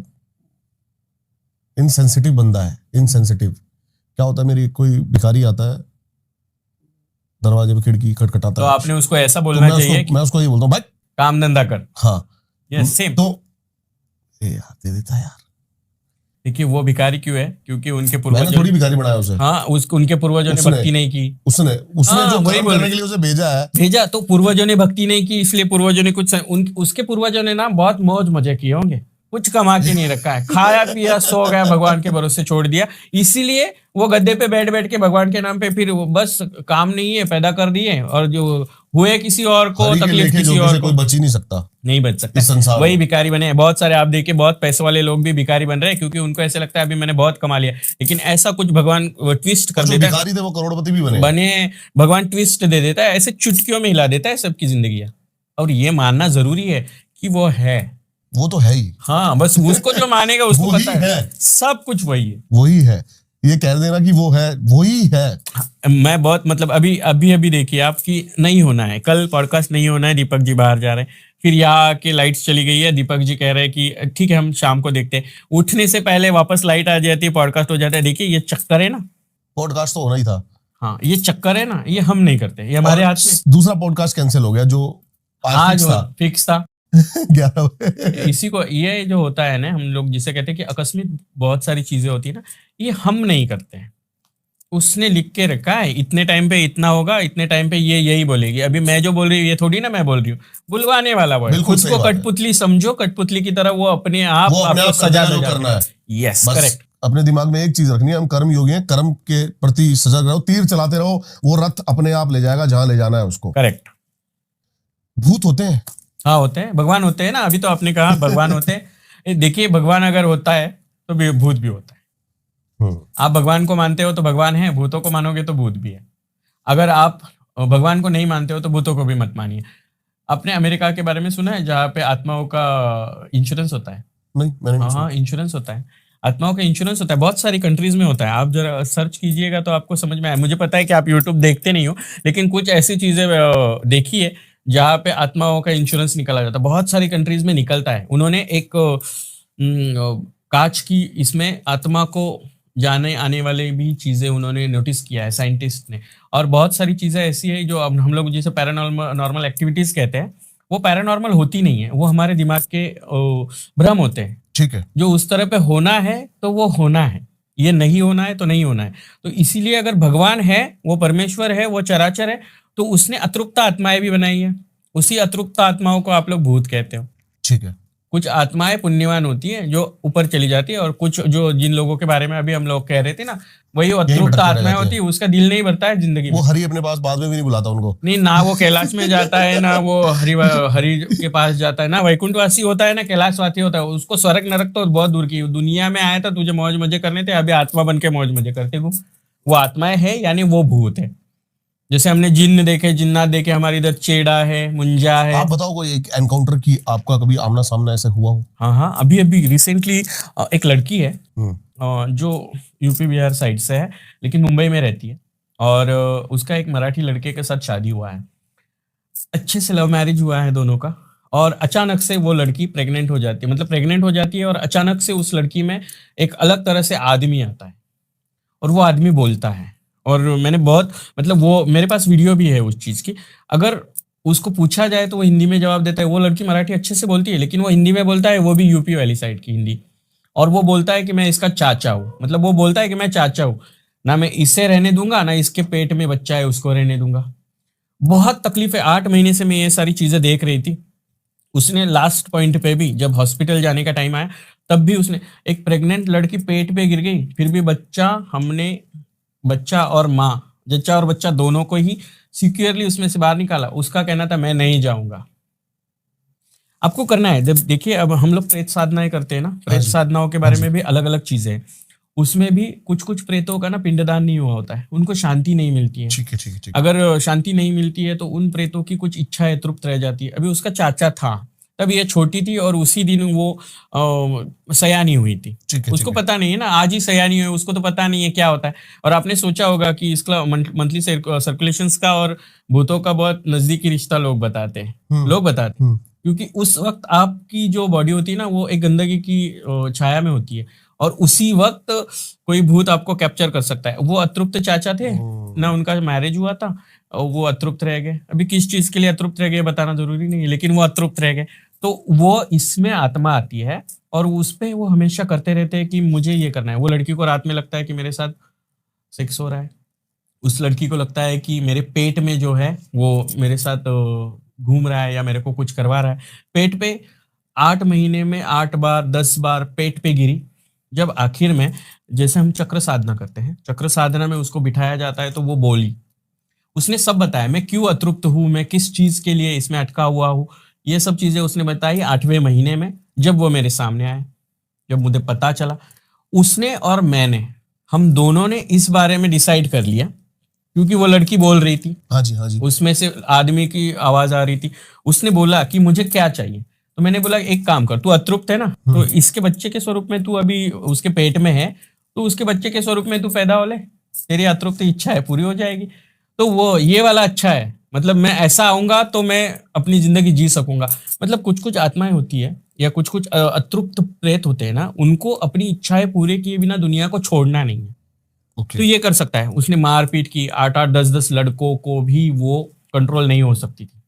इनसेंसिटिव बंदा है। इनसेंसिटिव क्या होता है, मेरी कोई भिखारी आता है दरवाजे पे खिड़की खटखटाता तो है, आपने उसको ऐसा तो बोलना चाहिए कि मैं उसको ये बोलता हूँ भाई काम धंधा कर। हाँ यस सेम। तो यार दे देता है यार, देखिए वो भिखारी क्यों है, क्योंकि उनके मैंने पूर्वजों, थोड़ी भिखारी बनाया उसे। हाँ उनके पूर्वजों ने उसने- भक्ति नहीं की, उसने हाँ, जो वही कर्म बोल करने रहे। के लिए उसे भेजा है। भेजा तो पूर्वजों ने भक्ति नहीं की, इसलिए पूर्वजों ने कुछ उसके पूर्वजों ने ना बहुत मौज मजे किए होंगे, कुछ कमा के नहीं रखा है, खाया पिया सो गया, भगवान के भरोसे छोड़ दिया, इसीलिए वो गद्दे पे बैठ बैठ के भगवान के नाम पे फिर वो बस काम नहीं है पैदा कर दिए, और जो हुए किसी और को हरि के तकलीफ लेखे किसी जोगे और से को, कोई बच ही नहीं सकता नहीं बच इस सकता। संसार वही में। भिखारी बने हैं बहुत सारे, आप देखिए बहुत पैसे वाले लोग भी भिखारी बन रहे हैं, क्योंकि उनको ऐसा लगता है अभी मैंने बहुत कमा लिया। लेकिन ऐसा कुछ भगवान ट्विस्ट कर और जो देता है, भिखारी थे वो करोड़पति भी बने। बने भगवान ट्विस्ट दे देता है, ऐसे चुटकियों में हिला देता है सबकी जिंदगी। और ये मानना जरूरी है कि वो है, वो तो है ही, हाँ बस उसको जो मानेगा उसको वही पता है है। सब कुछ वही है। वही है, ये कह देना कि वो है, वही है। मैं बहुत मतलब अभी देखिए आपकी नहीं होना है, कल पॉडकास्ट नहीं होना है, दीपक जी बाहर जा रहे हैं, फिर यहाँ के लाइट्स चली गई है, दीपक जी कह रहे हैं कि ठीक है हम शाम को देखते हैं, उठने से पहले वापस लाइट आ जाती है, पॉडकास्ट हो जाता है। देखिए ये चक्कर है ना, पॉडकास्ट तो होना ही था। हाँ ये चक्कर है ना, ये हम नहीं करते, ये हमारे और हाथ में। दूसरा पॉडकास्ट कैंसिल हो गया जो आज फिक्स था फिक्स था 11 बजे। इसी को, ये जो होता है ना, हम लोग जिसे कहते हैं कि आकस्मिक बहुत सारी चीजें होती है ना, ये हम नहीं करते हैं, उसने लिख के रखा है इतने टाइम पे इतना होगा, इतने टाइम पे ये यही बोलेगी। अभी मैं जो बोल रही हूँ ये थोड़ी ना मैं बोल रही हूँ, बुलवाने वाला वो है। बिल्कुल खुद सही को बात है। कठपुतली समझो, कठपुतली की तरह वो अपने आप वो अपने आपको आप सजा जो दे करना है, यस बस करेक्ट। अपने दिमाग में एक चीज रखनी है, हम कर्म योगी हैं, कर्म के प्रति सजग रहो, तीर चलाते रहो, वो रथ अपने आप ले जाएगा जहां ले जाना है उसको। करेक्ट, भूत होते हैं, हाँ होते हैं, भगवान होते हैं ना, अभी तो आपने कहा भगवान होते हैं। देखिए भगवान अगर होता है तो भूत भी होता है। आप भगवान को मानते हो तो भगवान है, भूतों को मानोगे तो भूत भी है। अगर आप भगवान को नहीं मानते हो तो भूतों को भी मत मानिए। आपने अमेरिका के बारे में सुना है जहाँ पे आत्माओं का इंश्योरेंस होता है? नहीं मैंने नहीं हाँ इंश्योरेंस होता है, आत्माओं का इंश्योरेंस होता है, बहुत सारी कंट्रीज में होता है। आप जरा सर्च कीजिएगा तो आपको समझ में आए। मुझे पता है कि आप यूट्यूब देखते नहीं हो, लेकिन कुछ ऐसी चीजें देखिए जहाँ पे आत्माओं का इंश्योरेंस निकाला जाता है, बहुत सारी कंट्रीज में निकलता है। उन्होंने एक कांच की इसमें आत्मा को जाने आने वाले भी चीजें उन्होंने नोटिस किया है साइंटिस्ट ने, और बहुत सारी चीजें ऐसी है जो अब हम लोग जिसे पैरानॉर्मल एक्टिविटीज कहते हैं, वो पैरानॉर्मल होती नहीं है, वो हमारे दिमाग के भ्रम होते हैं। ठीक है। जो उस तरह पे होना है तो वो होना है, ये नहीं होना है तो नहीं होना है। तो इसीलिए अगर भगवान है, वो परमेश्वर है, वो चराचर है, तो उसने अतृप्त आत्माएं भी बनाई है। उसी अतृप्त आत्माओं को आप लोग भूत कहते हो। ठीक है। कुछ आत्माएं पुण्यवान होती हैं जो ऊपर चली जाती है, और कुछ जो जिन लोगों के बारे में अभी हम लोग कह रहे थे ना, वही अतृप्त भटकते रह आत्माएं जाते होती हैं। है, उसका दिल नहीं भरता है जिंदगी वो में। हरि अपने पास बाद में भी नहीं बुलाता उनको। नहीं ना, वो कैलाश में जाता है ना, वो हरि के पास जाता है ना, वैकुंठवासी होता है ना, कैलाशवासी होता है। उसको स्वर्ग नरक तो बहुत दूर की दुनिया में आया था, तुझे मौज मजे करने थे, अभी आत्मा बन के मौज मजे करते घूम। वो आत्माएं है यानी वो भूत है। जैसे हमने जिन्न देखे, जिन्नात देखे, हमारे इधर चेड़ा है, मुंजा है। आप बताओ कोई एक एनकाउंटर की आपका कभी आमना सामना ऐसे हुआ हो? हाँ हाँ, अभी अभी रिसेंटली एक लड़की है हम्म। जो यूपी बिहार साइड से है, लेकिन मुंबई में रहती है, और उसका एक मराठी लड़के के साथ शादी हुआ है। अच्छे से लव मैरिज हुआ है दोनों का, और अचानक से वो लड़की प्रेग्नेंट हो जाती है। मतलब प्रेग्नेंट हो जाती है और अचानक से उस लड़की में एक अलग तरह से आदमी आता है, और वो आदमी बोलता है। और मैंने बहुत, मतलब वो मेरे पास वीडियो भी है उस चीज़ की। अगर उसको पूछा जाए तो वो हिंदी में जवाब देता है। वो लड़की मराठी अच्छे से बोलती है, लेकिन वो हिंदी में बोलता है, वो भी यूपी वाली साइड की हिंदी। और वो बोलता है कि मैं इसका चाचा हूँ। मतलब वो बोलता है कि मैं चाचा हूँ, ना मैं इसे रहने दूंगा, ना इसके पेट में बच्चा है उसको रहने दूंगा। बहुत तकलीफ है। 8 महीने से मैं ये सारी चीजें देख रही थी। उसने लास्ट पॉइंट पे भी, जब हॉस्पिटल जाने का टाइम आया, तब भी उसने, एक प्रेग्नेंट लड़की पेट पे गिर गई, फिर भी बच्चा और माँ, जच्चा और बच्चा दोनों को ही सिक्योरली उसमें से बाहर निकाला। उसका कहना था मैं नहीं जाऊंगा। आपको करना है, जब देखिए अब हम लोग प्रेत साधनाएं करते हैं ना, प्रेत जी। साधनाओं के बारे में भी अलग अलग चीजें हैं। उसमें भी कुछ कुछ प्रेतों का ना पिंडदान नहीं हुआ होता है, उनको शांति नहीं मिलती है। ठीक है। ठीक है। ठीक है। अगर शांति नहीं मिलती है तो उन प्रेतों की कुछ इच्छाएं तृप्त रह जाती है। अभी उसका चाचा था, तब ये छोटी थी, और उसी दिन वो सयानी हुई थी। ठीक है। उसको ठीक है। पता नहीं है ना, आज ही सयानी हुई, उसको तो पता नहीं है क्या होता है। और आपने सोचा होगा कि इसका मंथली सर्कुलेशंस का और भूतों का बहुत नजदीकी रिश्ता लोग बताते हैं, लोग बताते हैं। क्योंकि उस वक्त आपकी जो बॉडी होती है ना, वो एक गंदगी की छाया में होती है, और उसी वक्त कोई भूत आपको कैप्चर कर सकता है। वो अतृप्त चाचा थे ना, उनका मैरिज हुआ था, और वो अतृप्त रह गए। अभी किस चीज के लिए अतृप्त रह गए बताना जरूरी नहीं है, लेकिन वो अतृप्त रह गए। तो वो इसमें आत्मा आती है, और उस पे वो हमेशा करते रहते हैं कि मुझे ये करना है। वो लड़की को रात में लगता है कि मेरे साथ सेक्स हो रहा है, उस लड़की को लगता है कि मेरे पेट में जो है वो मेरे साथ घूम रहा है या मेरे को कुछ करवा रहा है। पेट पे 8 महीने में 8 बार 10 बार पेट पे गिरी। जब आखिर में, जैसे हम चक्र साधना करते हैं, चक्र साधना में उसको बिठाया जाता है, तो वो बोली, उसने सब बताया, मैं क्यों अतृप्त हूँ, मैं किस चीज के लिए इसमें अटका हुआ हूँ। ये सब चीजें उसने बताई 8वें महीने में, जब वो मेरे सामने आए, जब मुझे पता चला। उसने और मैंने, हम दोनों ने इस बारे में डिसाइड कर लिया, क्योंकि वो लड़की बोल रही थी, हाँ जी। हाँ जी। उसमें से आदमी की आवाज आ रही थी। उसने बोला कि मुझे क्या चाहिए, तो मैंने बोला एक काम कर, तू अतृप्त है ना, तो इसके बच्चे के स्वरूप में तू अभी उसके पेट में है, तो उसके बच्चे के स्वरूप में तू पैदा हो ले, तेरी अतृप्त इच्छा है पूरी हो जाएगी। तो वो ये वाला अच्छा है, मतलब मैं ऐसा आऊंगा तो मैं अपनी जिंदगी जी सकूंगा। मतलब कुछ कुछ आत्माएं होती है, या कुछ कुछ अतृप्त प्रेत होते हैं ना, उनको अपनी इच्छाएं पूरे किए बिना दुनिया को छोड़ना नहीं है। ओके। तो ये कर सकता है। उसने मारपीट की, 8-8 10-10 लड़कों को भी वो कंट्रोल नहीं हो सकती थी।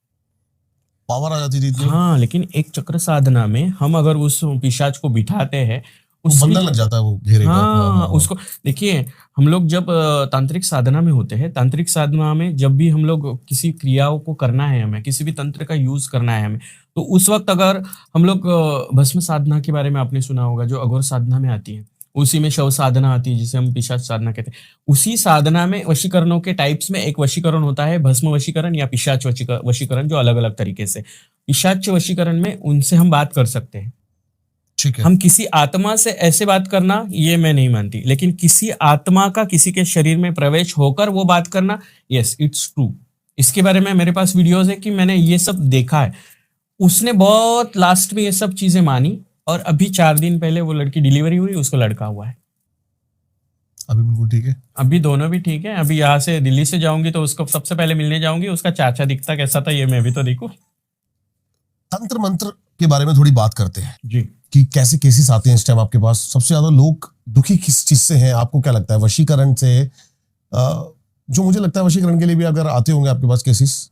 पावर आ जाती थी इतनी। हाँ, लेकिन एक चक्र साधना में हम अगर उस पिशाच को बिठाते हैं, वो बंधन लग जाता है वो घेरे का। हाँ, उसको देखिए, हम लोग जब तांत्रिक साधना में होते हैं, तांत्रिक साधना में जब भी हम लोग किसी क्रियाओं को करना है, हमें किसी भी तंत्र का यूज करना है हमें, तो उस वक्त अगर हम लोग भस्म साधना के बारे में आपने सुना होगा, जो अघोर साधना में आती है, उसी में शव साधना आती है, जिसे हम पिशाच साधना कहते हैं। उसी साधना में वशीकरणों के टाइप्स में एक वशीकरण होता है भस्म वशीकरण या पिशाच वशीकरण, जो अलग अलग तरीके से। पिशाच वशीकरण में उनसे हम बात कर सकते हैं। ठीक है। हम किसी आत्मा से ऐसे बात करना, ये मैं नहीं मानती, लेकिन किसी आत्मा का किसी के शरीर में प्रवेश होकर वो बात करना, यस इट्स ट्रू। इसके बारे में मेरे पास वीडियोस है कि मैंने ये सब देखा है। उसने बहुत लास्ट में ये सब चीजें मानी, और अभी 4 दिन पहले वो लड़की डिलीवरी हुई, उसको लड़का हुआ है। अभी बिल्कुल ठीक है। अभी दोनों भी ठीक है। अभी यहाँ से दिल्ली से जाऊंगी तो उसको सबसे पहले मिलने जाऊंगी, उसका चाचा दिखता कैसा था ये मैं भी तो देखूं। तंत्र मंत्र के बारे में थोड़ी बात करते हैं जी, कि कैसे केसेस आते हैं इस टाइम आपके पास। सबसे ज्यादा लोग दुखी किस चीज से हैं, आपको क्या लगता है? वशीकरण से, जो मुझे लगता है वशीकरण के लिए भी अगर आते होंगे आपके पास केसेस,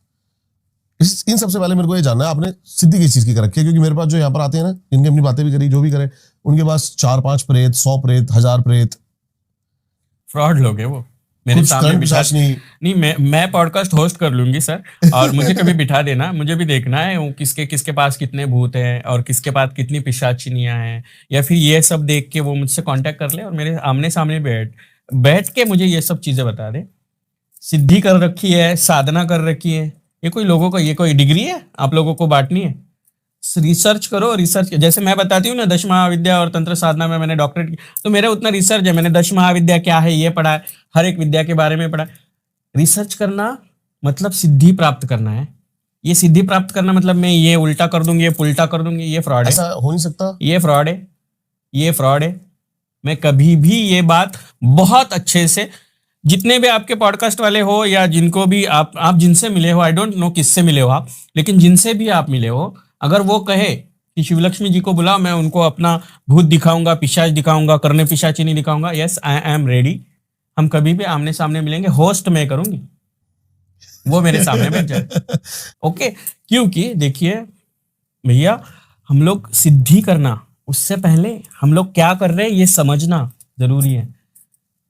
इन सबसे पहले मेरे को ये जानना है, आपने सिद्धि किस चीज की कर रखी है? क्योंकि मेरे पास जो यहाँ पर आते हैं ना, जिनकी अपनी बातें भी करी, जो भी करे, उनके पास 4-5 प्रेत, 100 प्रेत, 1000 प्रेत, फ्रॉड लोग है वो। मेरे कुछ सामने करंट बिठा पिशाच नहीं। नहीं, मैं पॉडकास्ट होस्ट कर लूंगी सर, और मुझे कभी बिठा देना, मुझे भी देखना है वो किसके किसके पास कितने भूत हैं और किसके पास कितनी पिशाचिनियां हैं, या फिर ये सब देख के वो मुझसे कांटेक्ट कर ले और मेरे आमने सामने बैठ के मुझे ये सब चीजें बता दे। सिद्धि कर रखी है, साधना कर रखी है, ये कोई लोगों को, ये कोई डिग्री है आप लोगों को बांटनी है? रिसर्च करो, रिसर्च जैसे मैं बताती हूँ ना, 10 महाविद्या और तंत्र साधना में मैंने डॉक्टरेट की, तो मेरा उतना रिसर्च है, मैंने 10 महाविद्या क्या है ये पढ़ा है, हर एक विद्या के बारे में पढ़ा है। रिसर्च करना मतलब सिद्धि प्राप्त करना है। ये सिद्धि प्राप्त करना मतलब मैं ये उल्टा कर दूंगी, ये पुल्टा कर दूंगी, ये फ्रॉड है, ऐसा हो नहीं सकता। ये फ्रॉड है, ये फ्रॉड है। मैं कभी भी ये बात बहुत अच्छे से, जितने भी आपके पॉडकास्ट वाले हो या जिनको भी आप जिनसे मिले हो, आई डोंट नो किससे मिले हो आप, लेकिन जिनसे भी आप मिले हो, अगर वो कहे कि शिवलक्ष्मी जी को बुलाओ, मैं उनको अपना भूत दिखाऊंगा, पिशाच दिखाऊंगा, करने पिशाचिनी दिखाऊंगा, यस आई एम रेडी। हम कभी भी आमने सामने मिलेंगे, होस्ट मैं करूंगी, वो मेरे सामने बैठ जाए। ओके, क्योंकि देखिए भैया, हम लोग सिद्धि करना, उससे पहले हम लोग क्या कर रहे हैं ये समझना जरूरी है।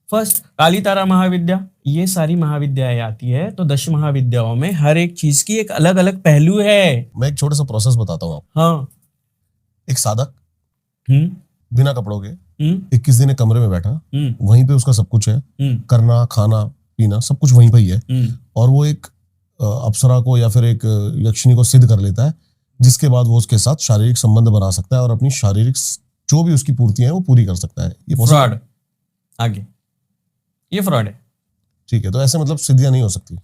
फर्स्ट, काली तारा महाविद्या, ये सारी महाविद्याएं आती है, तो 10 महाविद्याओं में हर एक चीज की एक अलग अलग पहलू है। मैं एक छोटा सा प्रोसेस बताता हूँ आपको। हाँ। एक साधक हम्म बिना कपड़ों के हम्म 21 दिन एक कमरे में बैठा, हम्म वहीं पे उसका सब कुछ है, हम्म करना, खाना, पीना, सब कुछ वहीं पे ही है, हम्म और वो एक अप्सरा को या फिर एक यक्षिणी को सिद्ध कर लेता है, जिसके बाद वो उसके साथ शारीरिक संबंध बना सकता है और अपनी शारीरिक जो भी उसकी पूर्तियां हैं वो पूरी कर सकता है। ये possible है? फ्रॉड, आगे ये फ्रॉड है। ठीक है, तो ऐसे मतलब सिद्धियां नहीं हो सकती।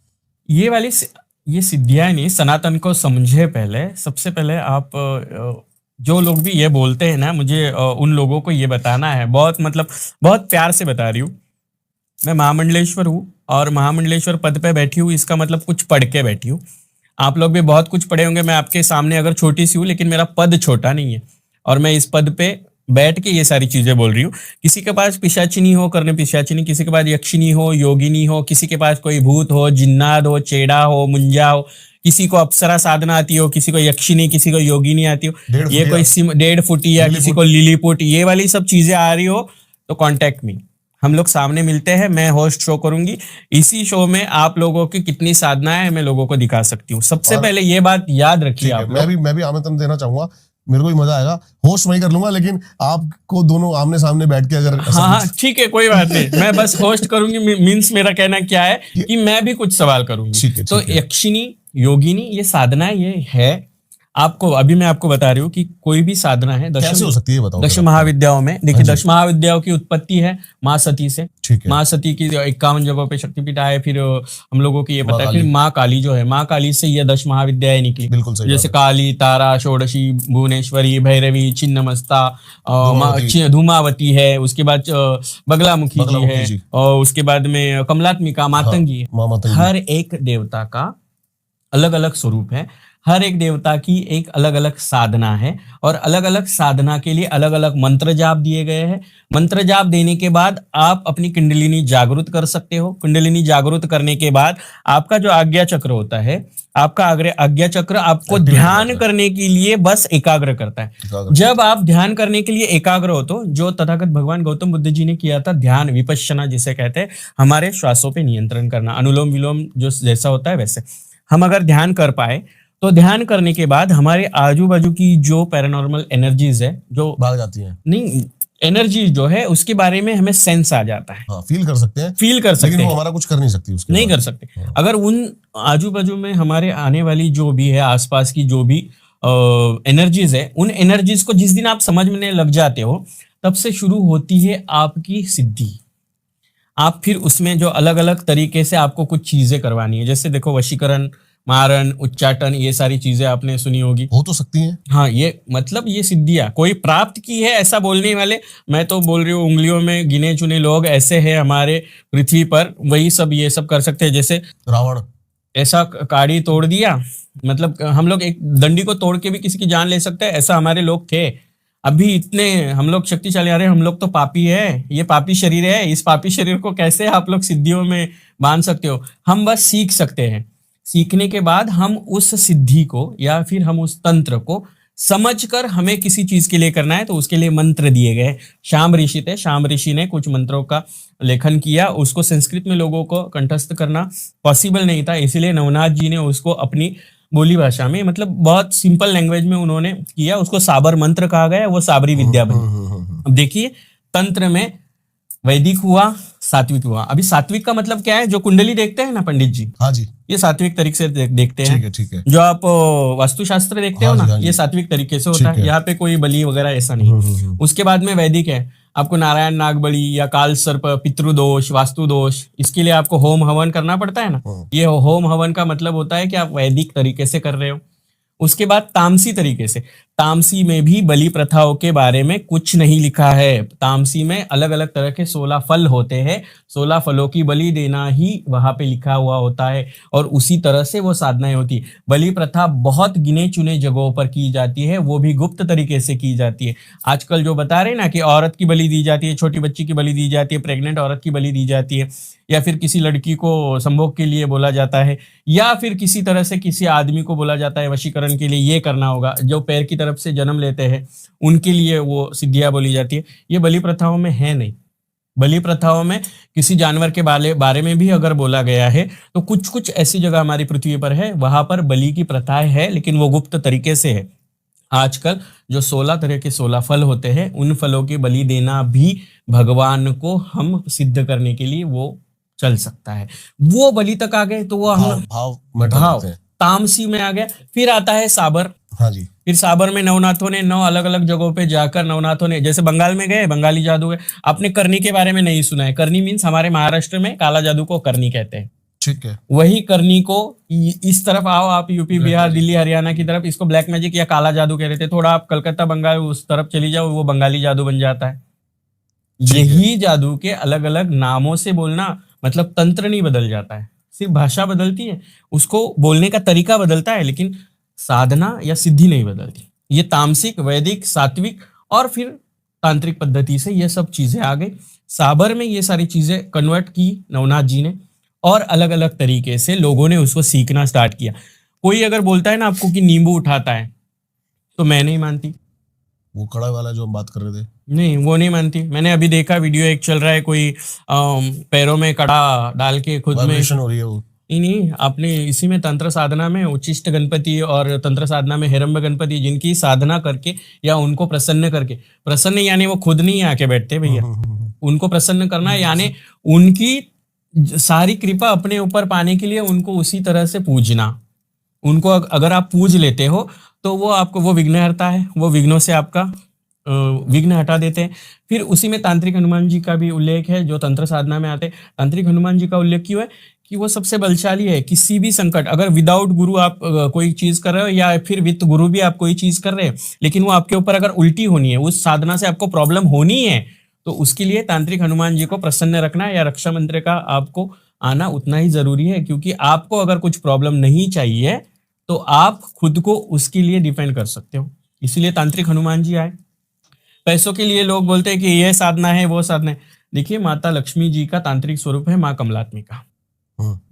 ये सिद्धियां नहीं, सनातन को समझे पहले। सबसे पहले आप जो लोग भी ये बोलते हैं ना, मुझे उन लोगों को ये बताना है, बहुत प्यार से बता रही हूँ, मैं महामंडलेश्वर हूँ और महामंडलेश्वर पद पे बैठी हूँ, इसका मतलब कुछ पढ़ के बैठी हूँ। आप लोग भी बहुत कुछ पढ़े होंगे, मैं आपके सामने अगर छोटी सी हूँ, लेकिन मेरा पद छोटा नहीं है और मैं इस पद पे बैठ के ये सारी चीजें बोल रही हूँ। किसी के पास पिशाचिनी हो, करने पिशाचिनी, किसी के पास यक्षिनी हो, योगिनी हो, किसी के पास कोई भूत हो, जिन्नाद हो, चेड़ा हो, मुंजा हो, किसी को अप्सरा साधना आती हो, किसी को यक्षिनी, किसी को योगिनी आती हो, ये कोई 1.5 फुटी या किसी को लिलीपुट, ये वाली सब चीजें आ रही हो तो कांटेक्ट मी, हम लोग सामने मिलते हैं, मैं होस्ट शो करूंगी। इसी शो में आप लोगों की कितनी साधना है मैं लोगों को दिखा सकती हूँ। सबसे पहले ये बात याद रखिए आप लोग। मैं भी आमंत्रण देना चाहूंगा, मेरे को भी मजा आएगा, होस्ट वही कर लूंगा, लेकिन आपको दोनों आमने सामने बैठ के अगर हाँ ठीक है, कोई बात नहीं, मैं बस होस्ट करूंगी। मींस मेरा कहना क्या है कि मैं भी कुछ सवाल करूंगी। तो यक्षिनी, योगिनी, ये साधना ये है आपको, अभी मैं आपको बता रही हूँ कि कोई भी साधना है, कैसे हो सकती है बताओ। 10 महाविद्याओं में देखिए, 10 महाविद्याओं की उत्पत्ति है माँ सती से। ठीक है, माँ सती की 51 जगहों पे शक्तिपीठ आए, फिर हम लोगों को ये पता है, फिर माँ काली जो है, माँ काली से ये 10 महाविद्याएं निकली। बिल्कुल सही, जैसे काली, तारा, षोडशी, भुवनेश्वरी, भैरवी, छिन्नमस्ता, धूमावती है, उसके बाद बगलामुखी जी है, और उसके बाद में कमलात्मिका, मातंगी है। हर एक देवता का अलग अलग स्वरूप है, हर एक देवता की एक अलग अलग साधना है, और अलग अलग साधना के लिए अलग अलग मंत्र जाप दिए गए हैं। मंत्र जाप देने के बाद आप अपनी कुंडलिनी जागृत कर सकते हो। कुंडलिनी जागृत करने के बाद आपका जो आज्ञा चक्र होता है, आपका आज्ञा चक्र आपको ध्यान करने के लिए बस एकाग्र करता है। जब आप ध्यान करने के लिए एकाग्र हो, तो जो तथागत भगवान गौतम बुद्ध जी ने किया था ध्यान, विपश्यना जिसे कहते हैं, हमारे श्वासों पे नियंत्रण करना, अनुलोम विलोम जो जैसा होता है वैसे हम अगर ध्यान कर पाए, तो ध्यान करने के बाद हमारे आजू बाजू की जो पैरानॉर्मल एनर्जीज है, जो भाग जाती हैं, नहीं एनर्जी जो है उसके बारे में हमें सेंस आ जाता है। फील कर सकते हैं, लेकिन वो हमारा कुछ कर नहीं सकती, उसके नहीं कर सकते। अगर उन आजू बाजू में हमारे आने वाली जो भी है, आसपास की जो भी एनर्जीज है, उन एनर्जीज को जिस दिन आप समझने लग जाते हो, तब से शुरू होती है आपकी सिद्धि। आप फिर उसमें जो अलग अलग तरीके से आपको कुछ चीजें करवानी है, जैसे देखो वशीकरण, मारण, उच्चाटन, ये सारी चीजें आपने सुनी होगी, हो तो सकती हैं। हाँ, ये मतलब ये सिद्धियां कोई प्राप्त की है ऐसा बोलने वाले, मैं तो बोल रही हूँ उंगलियों में गिने चुने लोग ऐसे हैं हमारे पृथ्वी पर, वही सब ये सब कर सकते हैं। जैसे रावण ऐसा काड़ी तोड़ दिया, मतलब हम लोग एक डंडी को तोड़ के भी किसी की जान ले सकते हैं, ऐसा हमारे लोग थे। अभी इतने हम लोग शक्तिशाली आ रहे हैं, हम लोग तो पापी है, ये पापी शरीर है, इस पापी शरीर को कैसे आप लोग सिद्धियों में बांध सकते हो? हम बस सीख सकते हैं। सीखने के बाद हम उस सिद्धि को या फिर हम उस तंत्र को समझकर हमें किसी चीज के लिए करना है तो उसके लिए मंत्र दिए गए। श्याम ऋषि थे, श्याम ऋषि ने कुछ मंत्रों का लेखन किया, उसको संस्कृत में लोगों को कंठस्थ करना पॉसिबल नहीं था, इसलिए नवनाथ जी ने उसको अपनी बोली भाषा में, मतलब बहुत सिंपल लैंग्वेज में उन्होंने किया, उसको साबर मंत्र कहा गया, वो साबरी विद्या बनी। अब देखिए, तंत्र में वैदिक हुआ, सात्विक हुआ। अभी सात्विक का मतलब क्या है? जो कुंडली देखते हैं ना पंडित जी, हाँ जी, ये सात्विक तरीके से देखते हैं। ठीक है। जो आप वास्तुशास्त्र देखते हो हाँ जी, ना, हाँ जी। ये सात्विक तरीके से होता ठीक है, है। यहाँ पे कोई बलि वगैरह ऐसा नहीं। उसके बाद में वैदिक है, आपको नारायण नाग बलि या काल सर्प, पितृदोष, वास्तु दोष, इसके लिए आपको होम हवन करना पड़ता है ना। ये होम हवन का मतलब होता है कि आप वैदिक तरीके से कर रहे हो। उसके बाद तामसी तरीके से, तामसी में भी बलि प्रथाओं के बारे में कुछ नहीं लिखा है। तामसी में अलग अलग तरह के 16 फल होते हैं, 16 फलों की बलि देना ही वहां पे लिखा हुआ होता है और उसी तरह से वो साधनाएं होती है। बलि प्रथा बहुत गिने चुने जगहों पर की जाती है, वो भी गुप्त तरीके से की जाती है। आजकल जो बता रहे ना कि औरत की बलि दी जाती है, छोटी बच्ची की बलि दी जाती है, प्रेग्नेंट औरत की बलि दी जाती है, या फिर किसी लड़की को संभोग के लिए बोला जाता है, या फिर किसी तरह से किसी आदमी को बोला जाता है वशीकरण के लिए ये करना होगा, जो पैर की तरफ से जन्म लेते हैं उनके लिए वो सिद्धियां बोली जाती है। ये बलि प्रथाओं में है नहीं। बलि प्रथाओं में किसी जानवर के बारे में भी अगर बोला गया है तो कुछ कुछ ऐसी जगह हमारी पृथ्वी पर है, वहां पर बलि की प्रथाएं है, लेकिन वो गुप्त तरीके से है। आजकल जो 16 तरह के 16 फल होते हैं, उन फलों की बलि देना भी भगवान को हम सिद्ध करने के लिए वो चल सकता है। वो बलि तक आ गए तो वो हम भाव भाव तामसी में आ गया। फिर आता है साबर। हाँ जी, फिर साबर में नवनाथों ने 9 अलग अलग जगहों पे जाकर नवनाथों ने, जैसे बंगाल में गए, बंगाली जादू है। आपने करनी के बारे में नहीं सुना है? करनी मीन्स हमारे महाराष्ट्र में काला जादू को करनी कहते हैं। ठीक है। वही करनी को इस तरफ आओ आप, यूपी बिहार दिल्ली हरियाणा की तरफ, इसको ब्लैक मैजिक या काला जादू कह रहे थे। थोड़ा आप कलकत्ता बंगाल उस तरफ चली जाओ, वो बंगाली जादू बन जाता है। यही जादू के अलग अलग नामों से बोलना, मतलब तंत्र नहीं बदल जाता है, सिर्फ भाषा बदलती है, उसको बोलने का तरीका बदलता है, लेकिन साधना या सिद्धि नहीं बदलती। ये तामसिक, वैदिक, सात्विक और फिर तांत्रिक पद्धति से ये सब चीजें आ गई। साबर में ये सारी चीजें कन्वर्ट की नवनाथ जी ने और अलग अलग तरीके से लोगों ने उसको सीखना स्टार्ट किया। कोई अगर बोलता है ना आपको कि नींबू उठाता है, तो मैं नहीं मानती। वो कड़ा वाला जो हम बात कर रहे थे, नहीं, वो नहीं मानती। मैंने अभी देखा वीडियो एक चल रहा है, कोई पैरों में कड़ा डाल के खुद में, वाइब्रेशन हो रही है वो। नहीं, आपने इसी में तंत्र साधना में उच्चिष्ट गणपति और तंत्र साधना में हेरंब गणपति, जिनकी साधना करके या उनको प्रसन्न करके, प्रसन्न यानी वो खुद नहीं आके बैठते भैया, उनको प्रसन्न करना यानी उनकी सारी कृपा अपने ऊपर पाने के लिए उनको उसी तरह से पूजना। उनको अगर आप पूज लेते हो तो वो आपको, वो विघ्नहर्ता है, वो विघ्नों से आपका विघ्न हटा देते हैं। फिर उसी में तांत्रिक हनुमान जी का भी उल्लेख है, जो तंत्र साधना में आते हैं। तांत्रिक हनुमान जी का उल्लेख क्यों है? कि वो सबसे बलशाली है। किसी भी संकट, अगर विदाउट गुरु आप कोई चीज कर रहे हो या फिर विद गुरु भी आप कोई चीज कर रहे हो, लेकिन वो आपके ऊपर अगर उल्टी होनी है, उस साधना से आपको प्रॉब्लम होनी है, तो उसके लिए तांत्रिक हनुमान जी को प्रसन्न रखना या रक्षा मंत्र का आपको आना उतना ही जरूरी है। क्योंकि आपको अगर कुछ प्रॉब्लम नहीं चाहिए तो आप खुद को उसके लिए डिपेंड कर सकते हो, इसलिए तांत्रिक हनुमान जी आए। पैसों के लिए लोग बोलते हैं कि ये साधना है, वो साधना है। देखिए, माता लक्ष्मी जी का तांत्रिक स्वरूप है माँ कमलात्मिका।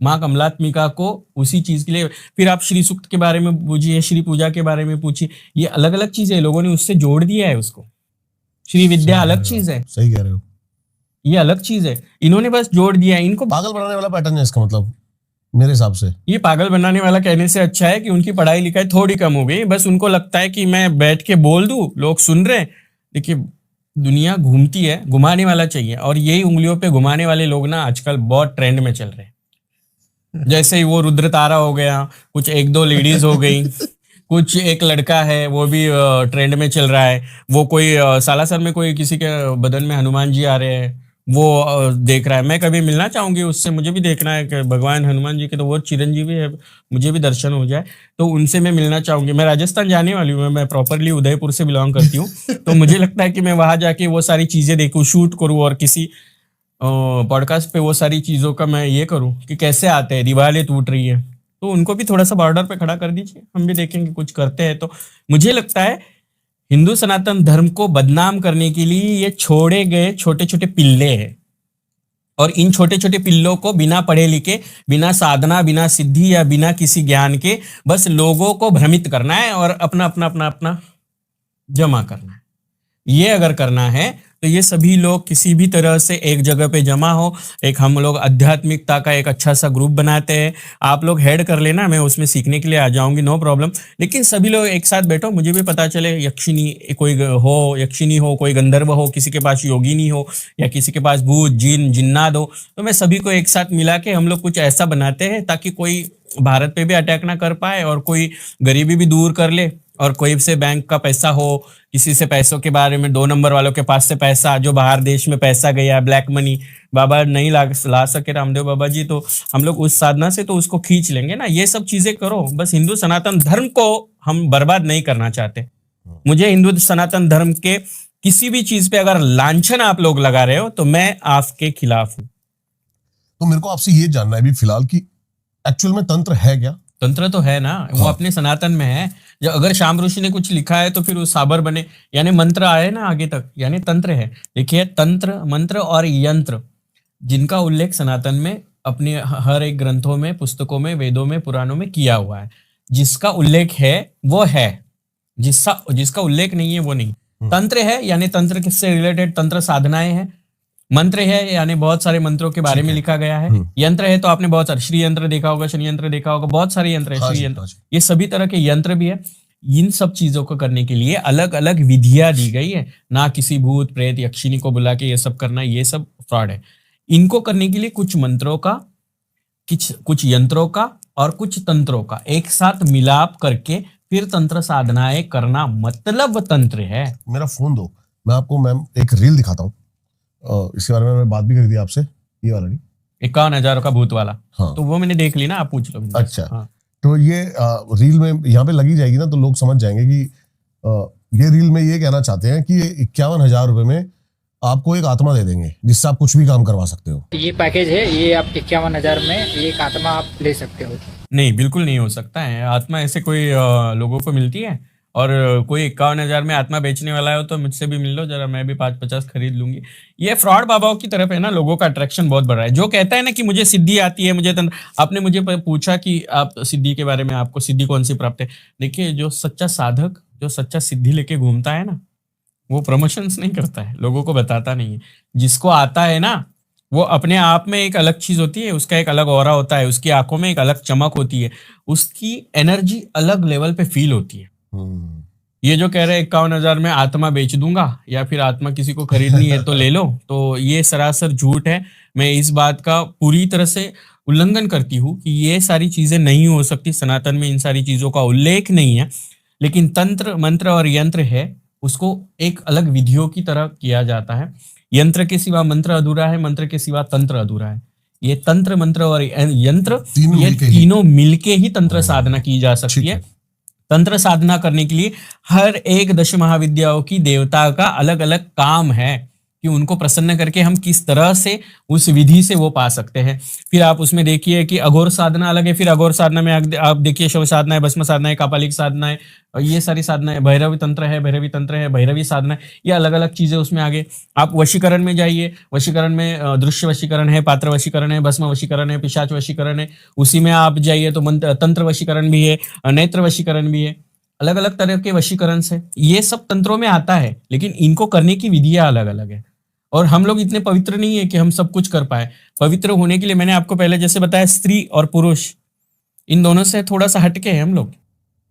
माँ कमलात्मिका को उसी चीज के लिए, फिर आप श्री सूक्त के बारे में पूछिए, श्री पूजा के बारे में पूछिए, ये अलग अलग चीजें लोगों ने उससे जोड़ दिया है उसको। श्री विद्या अलग चीज है, सही कह रहे हो, ये अलग चीज है, इन्होंने बस जोड़ दिया है। इनको पागल बनाने वाला पैटर्न है इसका मतलब, मेरे हिसाब से। ये पागल बनाने वाला कहने से अच्छा है कि उनकी पढ़ाई लिखाई थोड़ी कम हो गई, बस उनको लगता है कि मैं बैठ के बोल दूं, लोग सुन रहे। देखिए, दुनिया घूमती है, घुमाने वाला चाहिए, और यही उंगलियों पे घुमाने वाले लोग ना आजकल बहुत ट्रेंड में चल रहे हैं। जैसे ही वो रुद्र तारा हो गया, कुछ 1-2 लेडीज हो गई, कुछ एक लड़का है वो भी ट्रेंड में चल रहा है। वो कोई सालासर में कोई किसी के बदन में हनुमान जी आ रहे हैं, वो देख रहा है। मैं कभी मिलना चाहूंगी उससे, मुझे भी देखना है कि भगवान हनुमान जी के तो वो चिरंजीवी है, मुझे भी दर्शन हो जाए, तो उनसे मैं मिलना चाहूंगी। मैं राजस्थान जाने वाली हूँ, मैं प्रॉपरली उदयपुर से बिलोंग करती हूँ, तो मुझे लगता है कि मैं वहां जाके वो सारी चीजें देखूँ, शूट करूँ, और किसी पॉडकास्ट पे वो सारी चीजों का मैं ये करूँ कि कैसे आते हैं, दीवारें टूट रही है, तो उनको भी थोड़ा सा बॉर्डर पे खड़ा कर दीजिए, हम भी देखेंगे कुछ करते हैं। तो मुझे लगता है हिंदू सनातन धर्म को बदनाम करने के लिए ये छोड़े गए छोटे छोटे पिल्ले हैं, और इन छोटे छोटे पिल्लों को बिना पढ़े लिखे, बिना साधना, बिना सिद्धि या बिना किसी ज्ञान के बस लोगों को भ्रमित करना है और अपना अपना अपना अपना जमा करना है। ये अगर करना है तो ये सभी लोग किसी भी तरह से एक जगह पे जमा हो, एक हम लोग आध्यात्मिकता का एक अच्छा सा ग्रुप बनाते हैं। आप लोग हेड कर लेना, मैं उसमें सीखने के लिए आ जाऊंगी, नो प्रॉब्लम। लेकिन सभी लोग एक साथ बैठो, मुझे भी पता चले यक्षिनी कोई हो, यक्षिनी हो, कोई गंधर्व हो, किसी के पास योगिनी हो या किसी के पास भूत जिन जिन्नात हो, तो मैं सभी को एक साथ मिला के हम लोग कुछ ऐसा बनाते हैं ताकि कोई भारत पे भी अटैक ना कर पाए और कोई गरीबी भी दूर कर ले, और कोई से बैंक का पैसा हो, किसी से पैसों के बारे में 2 नंबर वालों के पास से पैसा, जो बाहर देश में पैसा गया, ब्लैक मनी बाबा नहीं ला सके रामदेव बाबा जी, तो हम लोग उस साधना से तो उसको खींच लेंगे ना। ये सब चीजें करो, बस हिंदू सनातन धर्म को हम बर्बाद नहीं करना चाहते। मुझे हिंदू सनातन धर्म के किसी भी चीज पे अगर लांछन आप लोग लगा रहे हो तो मैं आपके खिलाफ हूं। तो मेरे को आपसे ये जानना है अभी फिलहाल कि एक्चुअल में तंत्र है क्या? तंत्र तो है ना, वो अपने सनातन में है। जब अगर श्याम ऋषि ने कुछ लिखा है तो फिर वो साबर बने, यानी मंत्र आए ना आगे तक, यानी तंत्र है। देखिए, तंत्र, मंत्र और यंत्र जिनका उल्लेख सनातन में अपने हर एक ग्रंथों में, पुस्तकों में, वेदों में, पुराणों में किया हुआ है। जिसका उल्लेख है वो है, जिसका उल्लेख नहीं है वो नहीं। तंत्र है यानी तंत्र किससे रिलेटेड, तंत्र साधनाएं हैं। मंत्र है यानी बहुत सारे मंत्रों के बारे में लिखा गया है। यंत्र है तो आपने बहुत सारे श्री यंत्र देखा होगा, शनि यंत्र देखा होगा, बहुत सारे यंत्र है, श्री यंत्र, ये सभी तरह के यंत्र भी है। इन सब चीजों को करने के लिए अलग अलग विधियां दी गई है ना। किसी भूत प्रेत यक्षिनी को बुला के ये सब करना, ये सब फ्रॉड है। इनको करने के लिए कुछ मंत्रों का, कुछ यंत्रों का और कुछ तंत्रों का एक साथ मिलाप करके फिर तंत्र साधनाएं करना, मतलब तंत्र है। मेरा फोन दो, मैं आपको मैम एक रील दिखाता हूँ, इसके बारे में मैं बात भी करी थी आपसे, ये वाला नहीं, 51,000 का भूत वाला। हाँ। तो वो मैंने देख ली ना, आप पूछ लो। अच्छा, हाँ। तो ये रील में यहाँ पे लगी जाएगी ना, तो लोग समझ जाएंगे कि ये रील में ये कहना चाहते हैं कि 51,000 रुपए में आपको एक आत्मा दे देंगे जिससे आप कुछ भी काम करवा सकते हो। ये पैकेज है, ये आप 51,000 में एक आत्मा आप ले सकते हो। नहीं, बिल्कुल नहीं हो सकता है। आत्मा ऐसे कोई लोगों को मिलती है, और कोई 51,000 में आत्मा बेचने वाला हो तो मुझसे भी मिल लो जरा, मैं भी 5-50 खरीद लूंगी। ये फ्रॉड बाबाओं की तरफ है ना, लोगों का अट्रैक्शन बहुत बढ़ रहा है। जो कहता है ना कि मुझे सिद्धि आती है, मुझे आपने मुझे पूछा कि आप सिद्धि के बारे में, आपको सिद्धि कौन सी प्राप्त है। देखिए, जो सच्चा साधक, जो सच्चा सिद्धि लेके घूमता है ना, वो प्रमोशंस नहीं करता है, लोगों को बताता नहीं है। जिसको आता है ना, वो अपने आप में एक अलग चीज होती है, उसका एक अलग ऑरा होता है, उसकी आंखों में एक अलग चमक होती है, उसकी एनर्जी अलग लेवल पे फील होती है। ये जो कह रहे हैं 51,000 में आत्मा बेच दूंगा या फिर आत्मा किसी को खरीदनी है तो ले लो, तो ये सरासर झूठ है। मैं इस बात का पूरी तरह से उल्लंघन करती हूँ कि ये सारी चीजें नहीं हो सकती। सनातन में इन सारी चीजों का उल्लेख नहीं है। लेकिन तंत्र, मंत्र और यंत्र है, उसको एक अलग विधियों की तरह किया जाता है। यंत्र के सिवा मंत्र अधूरा है, मंत्र के सिवा तंत्र अधूरा है। ये तंत्र, मंत्र और यंत्र, ये तीनों मिलके ही तंत्र साधना की जा सकती है। तंत्र साधना करने के लिए हर एक 10 महाविद्याओं की देवता का अलग अलग काम है कि उनको प्रसन्न करके हम किस तरह से उस विधि से वो पा सकते हैं। फिर आप उसमें देखिए कि अघोर साधना अलग है, फिर अघोर साधना में आप देखिए शव साधना है, भस्म साधना है, कापालिक साधना है, और ये सारी साधना है। भैरवी तंत्र है, भैरवी तंत्र है, भैरवी साधना है, ये अलग अलग चीजें उसमें आगे। आप वशीकरण में जाइए, वशीकरण में दृश्य वशीकरण है, पात्र वशीकरण है, भस्म वशीकरण है, पिशाच वशीकरण है। उसी में आप जाइए तो तंत्र वशीकरण भी है, नेत्र वशीकरण भी है, अलग अलग तरह के वशीकरण से। ये सब तंत्रों में आता है, लेकिन इनको करने की विधियां अलग अलग है। और हम लोग इतने पवित्र नहीं है कि हम सब कुछ कर पाए। पवित्र होने के लिए मैंने आपको पहले जैसे बताया, स्त्री और पुरुष इन दोनों से थोड़ा सा हटके हैं हम लोग।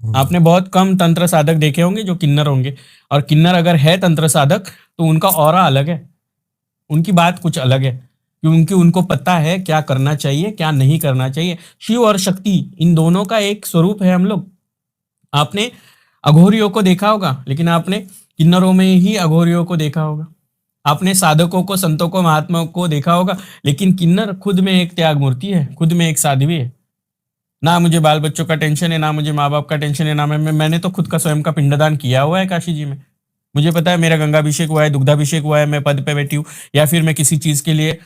आपने बहुत कम तंत्र साधक देखे होंगे जो किन्नर होंगे, और किन्नर अगर है तंत्र साधक तो उनका ऑरा अलग है, उनकी बात कुछ अलग है, क्योंकि उनको पता है क्या करना चाहिए, क्या नहीं करना चाहिए। शिव और शक्ति इन दोनों का एक स्वरूप है हम लोग। आपने अघोरियों को देखा होगा, लेकिन आपने किन्नरों में ही अघोरियों को देखा होगा। आपने साधकों को, संतों को, महात्माओं को देखा होगा, लेकिन किन्नर खुद में एक त्याग मूर्ति है, खुद में एक साध्वी है। ना मुझे बाल बच्चों का टेंशन है, ना मुझे माँ बाप का टेंशन है, ना मैंने तो खुद का स्वयं का पिंडदान किया हुआ है काशी जी में। मुझे पता है मेरा गंगाभिषेक हुआ है, दुग्धाभिषेक हुआ है, मैं पद पे बैठी हूँ, या फिर मैं किसी चीज के लिए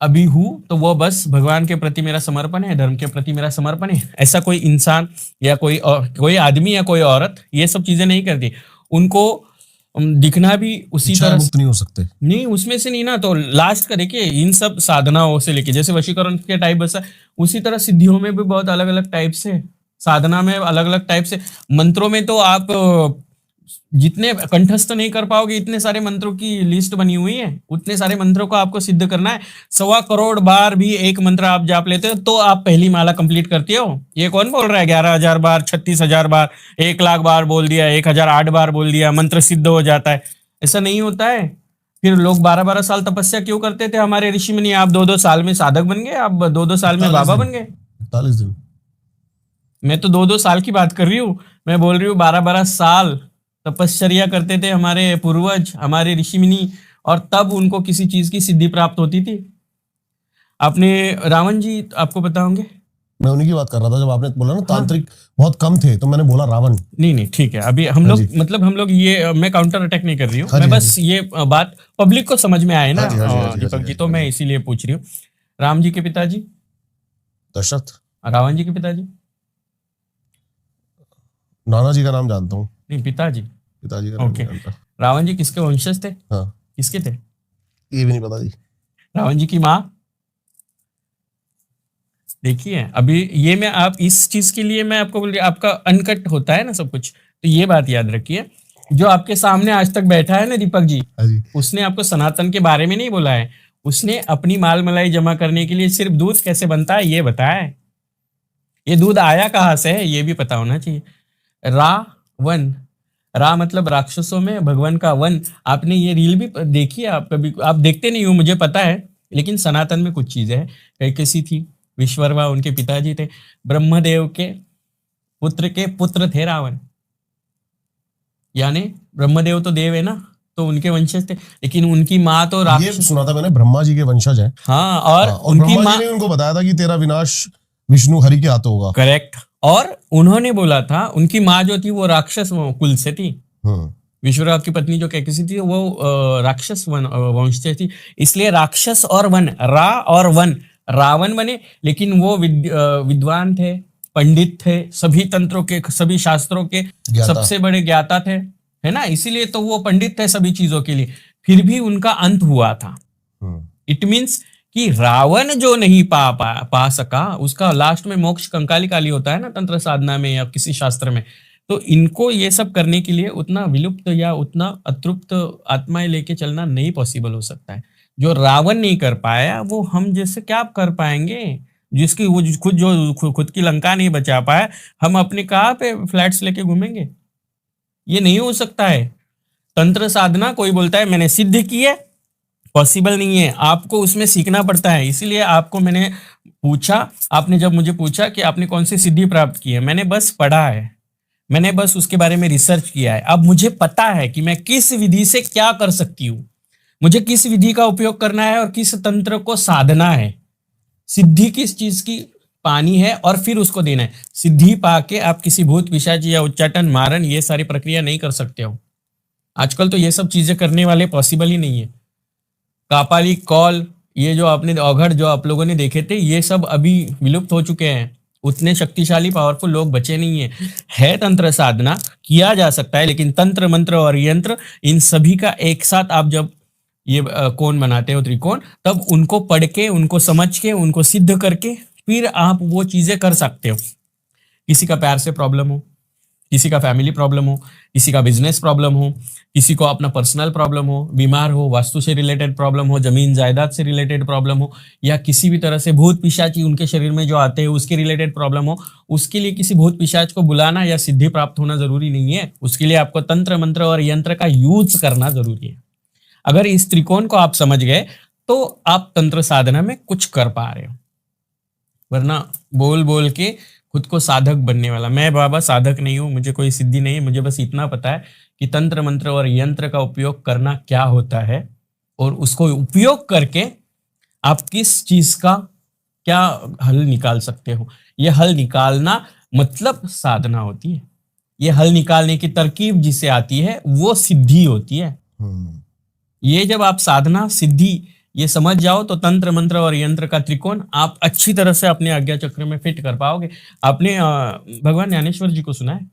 अभी हूँ, तो वो बस भगवान के प्रति मेरा समर्पण है, धर्म के प्रति मेरा समर्पण है। ऐसा कोई इंसान या कोई आदमी या कोई औरत ये सब चीजें नहीं करती। उनको दिखना भी उसी इच्छा तरह मुक्त नहीं हो सकते। नहीं, उसमें से नहीं ना, तो लास्ट का देखिए इन सब साधनाओं से लेके जैसे वशीकरण के टाइप बसा, उसी तरह सिद्धियों में भी बहुत अलग अलग टाइप से, साधना में अलग अलग टाइप से, मंत्रों में तो आप जितने कंठस्थ नहीं कर पाओगे, इतने सारे मंत्रों की लिस्ट बनी हुई है, उतने सारे मंत्रों को आपको सिद्ध करना है। 1.25 करोड़ बार भी एक मंत्र आप जाप लेते हो तो आप पहली माला कंप्लीट करते हो। ये कौन बोल रहा है 11,000 बार, 36,000 बार, 1,00,000 बार बोल दिया, 1,008 बार बोल दिया, मंत्र सिद्ध हो जाता है? ऐसा नहीं होता है। फिर लोग 12-12 साल तपस्या क्यों करते थे हमारे ऋषि मुनि? आप 2-2 साल में साधक बन गए, आप 2-2 साल में बाबा बन गए। 41 दिन। मैं तो 2-2 साल की बात कर रही हूँ, मैं बोल रही हूँ 12-12 साल तपश्चर्या करते थे हमारे पूर्वज, हमारे ऋषि मुनि, और तब उनको किसी चीज की सिद्धि प्राप्त होती थी। आपने रावण जी आपको पता होंगे? मैं उन्हीं की बात कर रहा था जब आपने बोला ना तांत्रिक बहुत कम थे, तो मैंने बोला रावण। नहीं ठीक है, अभी हम लोग मतलब हम लोग ये, मैं काउंटर अटैक नहीं कर रही हूँ, हाँ मैं जी, बस ये बात पब्लिक को समझ में आए ना हाँ जी, हाँ जी, हाँ जी, दीपक हाँ जी, जी, तो हाँ मैं जी। इसीलिए पूछ रही हूँ। राम जी के पिताजी, दशरथ। रावण जी के पिताजी, नाना जी का नाम जानता हूँ, नहीं पिताजी, पिताजी का नाम ओके। नहीं जानता। रावण जी किसके वंशज थे? हाँ, किसके थे? ये भी नहीं पता जी। रावण जी की माँ। देखिए अभी ये मैं आप इस चीज के लिए मैं आपको बोल रही, आपका अनकट होता है ना सब कुछ, तो ये बात याद रखिए। जो आपके सामने आज तक बैठा है ना दीपक जी, हाँ जी। उसने आपको सनातन के बारे में नहीं बोला है, उसने अपनी माल मलाई जमा करने के लिए सिर्फ दूध कैसे बनता है ये बताया है। ये दूध आया कहाँ से है ये भी पता होना चाहिए। रावण, रा मतलब राक्षसों में भगवान का वन। आपने ये रील भी देखी है? आप कभी, आप देखते नहीं हो मुझे पता है, लेकिन सनातन में कुछ चीजें हैं। कैसी थी? विश्वकर्मा उनके पिताजी थे, ब्रह्मदेव के पुत्र थे रावण, यानी ब्रह्मदेव तो देव है ना, तो उनके वंशज थे, लेकिन उनकी माँ तो ये राक्षस। सुना था मैंने, ब्रह्मा जी के वंशज हैं। हाँ, और हाँ, और उनकी ब्रह्मा माँ, जी ने उनको बताया था कि तेरा विनाश विष्णु हरि के हाथों होगा। करेक्ट, और उन्होंने बोला था उनकी माँ जो थी वो राक्षस कुल से थी। विश्वकर्मा की पत्नी जो कैसी थी वो राक्षस वंश से थी, इसलिए राक्षस और वन, रा और वन, रावण बने। लेकिन वो विद्वान थे, पंडित थे, सभी तंत्रों के, सभी शास्त्रों के ज्ञाता। सबसे बड़े ज्ञाता थे, है ना, इसीलिए तो वो पंडित थे सभी चीजों के लिए। फिर भी उनका अंत हुआ था। इट मीन्स कि रावण जो नहीं पा सका, उसका लास्ट में मोक्ष कंकाली काली होता है ना तंत्र साधना में या किसी शास्त्र में। तो इनको ये सब करने के लिए उतना विलुप्त या उतना अतृप्त आत्माएं लेके चलना नहीं पॉसिबल हो सकता है। जो रावण नहीं कर पाया वो हम जैसे क्या कर पाएंगे? जिसकी वो खुद की लंका नहीं बचा पाया, हम अपने कहाँ पे फ्लैट्स लेके घूमेंगे? ये नहीं हो सकता है। तंत्र साधना कोई बोलता है मैंने सिद्ध की है, पॉसिबल नहीं है, आपको उसमें सीखना पड़ता है। इसीलिए आपको मैंने पूछा, आपने जब मुझे पूछा कि आपने कौन सी सिद्धि प्राप्त की है, मैंने बस पढ़ा है, मैंने बस उसके बारे में रिसर्च किया है। अब मुझे पता है कि मैं किस विधि से क्या कर सकती हूँ, मुझे किस विधि का उपयोग करना है और किस तंत्र को साधना है। सिद्धि किस चीज की पानी है और फिर उसको देना है। सिद्धि पाके आप किसी भूत पिशाच या उच्चाटन मारन ये सारी प्रक्रिया नहीं कर सकते हो। आजकल तो ये सब चीजें करने वाले पॉसिबल ही नहीं है। कापाली कॉल, ये जो आपने औघड़ जो आप लोगों ने देखे थे, ये सब अभी विलुप्त हो चुके हैं। उतने शक्तिशाली पावरफुल लोग बचे नहीं है तंत्र साधना किया जा सकता है, लेकिन तंत्र मंत्र और यंत्र इन सभी का एक साथ आप जब ये कोण बनाते हो, त्रिकोण, तब उनको पढ़ के, उनको समझ के, उनको सिद्ध करके फिर आप वो चीजें कर सकते हो। किसी का प्यार से प्रॉब्लम हो, किसी का फैमिली प्रॉब्लम हो, किसी का बिजनेस प्रॉब्लम हो, किसी को अपना पर्सनल प्रॉब्लम हो, बीमार हो, वास्तु से रिलेटेड प्रॉब्लम हो, जमीन जायदाद से रिलेटेड प्रॉब्लम हो, या किसी भी तरह से भूत पिशाची उनके शरीर में जो आते हैं उसके रिलेटेड प्रॉब्लम हो, उसके लिए किसी भूत पिशाच को बुलाना या सिद्धि प्राप्त होना जरूरी नहीं है। उसके लिए आपको तंत्र मंत्र और यंत्र का यूज करना जरूरी है। अगर इस त्रिकोण को आप समझ गए तो आप तंत्र साधना में कुछ कर पा रहे हो, वरना बोल बोल के खुद को साधक बनने वाला, मैं बाबा साधक नहीं हूं, मुझे कोई सिद्धि नहीं है, मुझे बस इतना पता है कि तंत्र मंत्र और यंत्र का उपयोग करना क्या होता है और उसको उपयोग करके आप किस चीज का क्या हल निकाल सकते हो। यह हल निकालना मतलब साधना होती है। यह हल निकालने की तरकीब जिसे आती है वो सिद्धि होती है। ये जब आप साधना सिद्धि ये समझ जाओ तो तंत्र मंत्र और यंत्र का त्रिकोण आप अच्छी तरह से अपने आज्ञा चक्र में फिट कर पाओगे। आपने भगवान ज्ञानेश्वर जी को सुना है?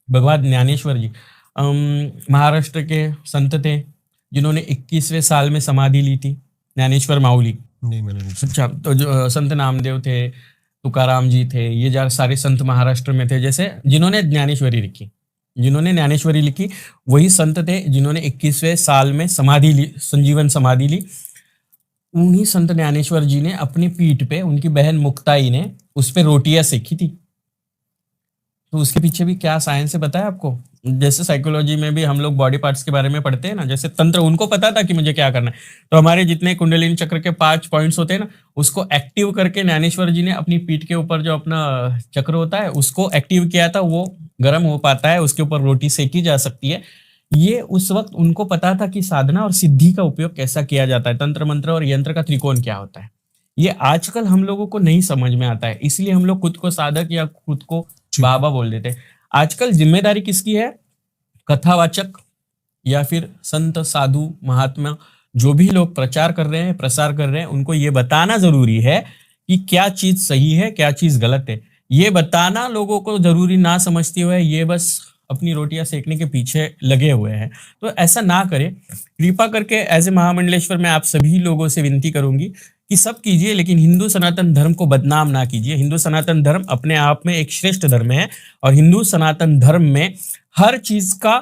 भगवान ज्ञानेश्वर जी, महाराष्ट्र के संत थे जिन्होंने 21वें साल में समाधि ली थी, ज्ञानेश्वर माऊली। नहीं, मैंने नहीं सुना। अच्छा, तो जो संत नामदेव थे, तुकाराम जी थे, ये सारे संत महाराष्ट्र में थे, जैसे जिन्होंने ज्ञानेश्वरी लिखी वही संत थे जिन्होंने 21वें साल में समाधि ली, संजीवन समाधि ली। उन्हीं संत ज्ञानेश्वर जी ने अपनी पीठ पे, उनकी बहन मुक्ताई ने उस पे रोटियां सेकी थी। तो उसके पीछे भी क्या साइंस है बताया आपको? जैसे साइकोलॉजी में भी हम लोग बॉडी पार्ट्स के बारे में पढ़ते हैं ना, जैसे तंत्र, उनको पता था कि मुझे क्या करना है, तो हमारे जितने कुंडलिनी चक्र के 5 पॉइंट्स होते हैं ना, उसको एक्टिव करके ज्ञानेश्वर जी ने अपनी पीठ के ऊपर जो अपना चक्र होता है उसको एक्टिव किया था, वो गर्म हो पाता है, उसके ऊपर रोटी सेकी जा सकती है। ये उस वक्त उनको पता था कि साधना और सिद्धि का उपयोग कैसा किया जाता है, तंत्र मंत्र और यंत्र का त्रिकोण क्या होता है। ये आजकल हम लोगों को नहीं समझ में आता है, इसलिए हम लोग खुद को साधक या खुद को बाबा बोल देते हैं। आजकल जिम्मेदारी किसकी है? कथावाचक या फिर संत, साधु, महात्मा, जो भी लोग प्रचार कर रहे हैं, प्रसार कर रहे हैं, उनको ये बताना जरूरी है कि क्या चीज सही है, क्या चीज गलत है। ये बताना लोगों को जरूरी ना समझते हुए ये बस अपनी रोटियां सेकने के पीछे लगे हुए हैं। तो ऐसा ना करें, कृपा करके। एज ए महामंडलेश्वर मैं आप सभी लोगों से विनती करूंगी कि सब कीजिए, लेकिन हिंदू सनातन धर्म को बदनाम ना कीजिए। हिंदू सनातन धर्म अपने आप में एक श्रेष्ठ धर्म है और हिंदू सनातन धर्म में हर चीज का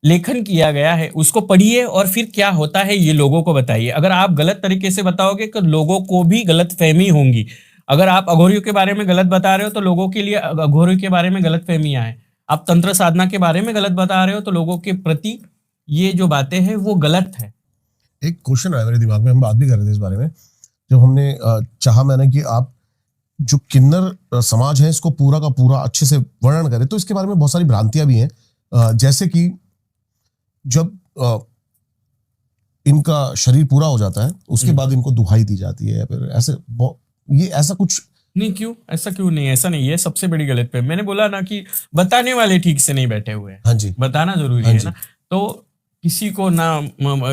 लेखन किया गया है, उसको पढ़िए और फिर क्या होता है ये लोगों को बताइए। अगर आप गलत तरीके से बताओगे तो लोगों को भी गलत फहमी होंगी। अगर आप अघोरियों के बारे में गलत बता रहे हो तो लोगों के लिए अघोरियों के बारे में गलत फहमियां हैं। आप तंत्र साधना के बारे में गलत बता रहे हो तो लोगों के प्रति ये जो बातें हैं वो गलत है। एक क्वेश्चन आया मेरे दिमाग में, हम बात भी कर रहे थे इस बारे में, जब हमने चाहा मैंने कि आप जो किन्नर समाज है इसको पूरा का पूरा अच्छे से वर्णन करें, तो इसके बारे में बहुत सारी भ्रांतियां भी हैं। जैसे कि जब इनका शरीर पूरा हो जाता है उसके बाद इनको दुहाई दी जाती है, फिर ऐसे ये ऐसा कुछ नहीं। क्यों ऐसा? क्यों नहीं? ऐसा नहीं है, सबसे बड़ी गलत पे मैंने बोला ना कि बताने वाले ठीक से नहीं बैठे हुए हैं। हाँ जी, बताना जरूरी हाँ है जी। ना। तो किसी को ना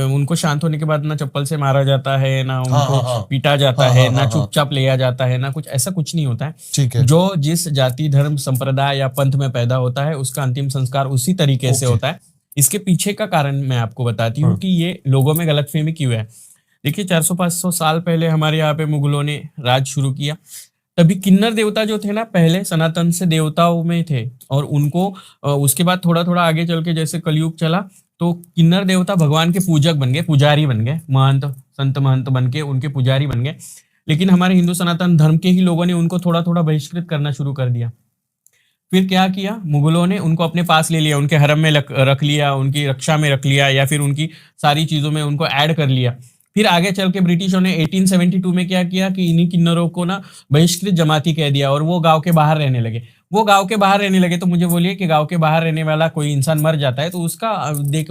उनको शांत होने के बाद ना चप्पल से मारा जाता है, ना उनको हाँ। पीटा जाता हाँ, है, हाँ, ना हाँ, चुपचाप लिया जाता है, ना कुछ ऐसा कुछ नहीं होता है। ठीक है। जो जिस जाति, धर्म, संप्रदाय या पंथ में पैदा होता है उसका अंतिम संस्कार उसी तरीके से ओके। होता है। इसके पीछे का कारण मैं आपको बताती हूँ कि ये लोगों में गलतफहमी क्यों है। देखिए 400-500 साल पहले हमारे यहाँ पे मुगलों ने राज शुरू किया, तभी किन्नर देवता जो थे ना पहले सनातन से देवताओं में थे, और उनको उसके बाद थोड़ा थोड़ा आगे चल के जैसे कलयुग चला तो किन्नर देवता भगवान के पूजक बन गए, पुजारी बन गए, महंत, संत महंत बन के उनके पुजारी बन गए। लेकिन हमारे हिंदू सनातन धर्म के ही लोगों ने उनको थोड़ा थोड़ा बहिष्कृत करना शुरू कर दिया। फिर क्या किया, मुगलों ने उनको अपने पास ले लिया, उनके हरम में रख लिया, उनकी रक्षा में रख लिया, या फिर उनकी सारी चीजों में उनको ऐड कर लिया। फिर आगे चल के ब्रिटिशों ने 1872 में क्या किया कि इन्हीं किन्नरों को ना बहिष्कृत जमाती कह दिया और वो गांव के बाहर रहने लगे। वो गांव के बाहर रहने लगे तो मुझे बोलिए कि गांव के बाहर रहने वाला कोई इंसान मर जाता है तो उसका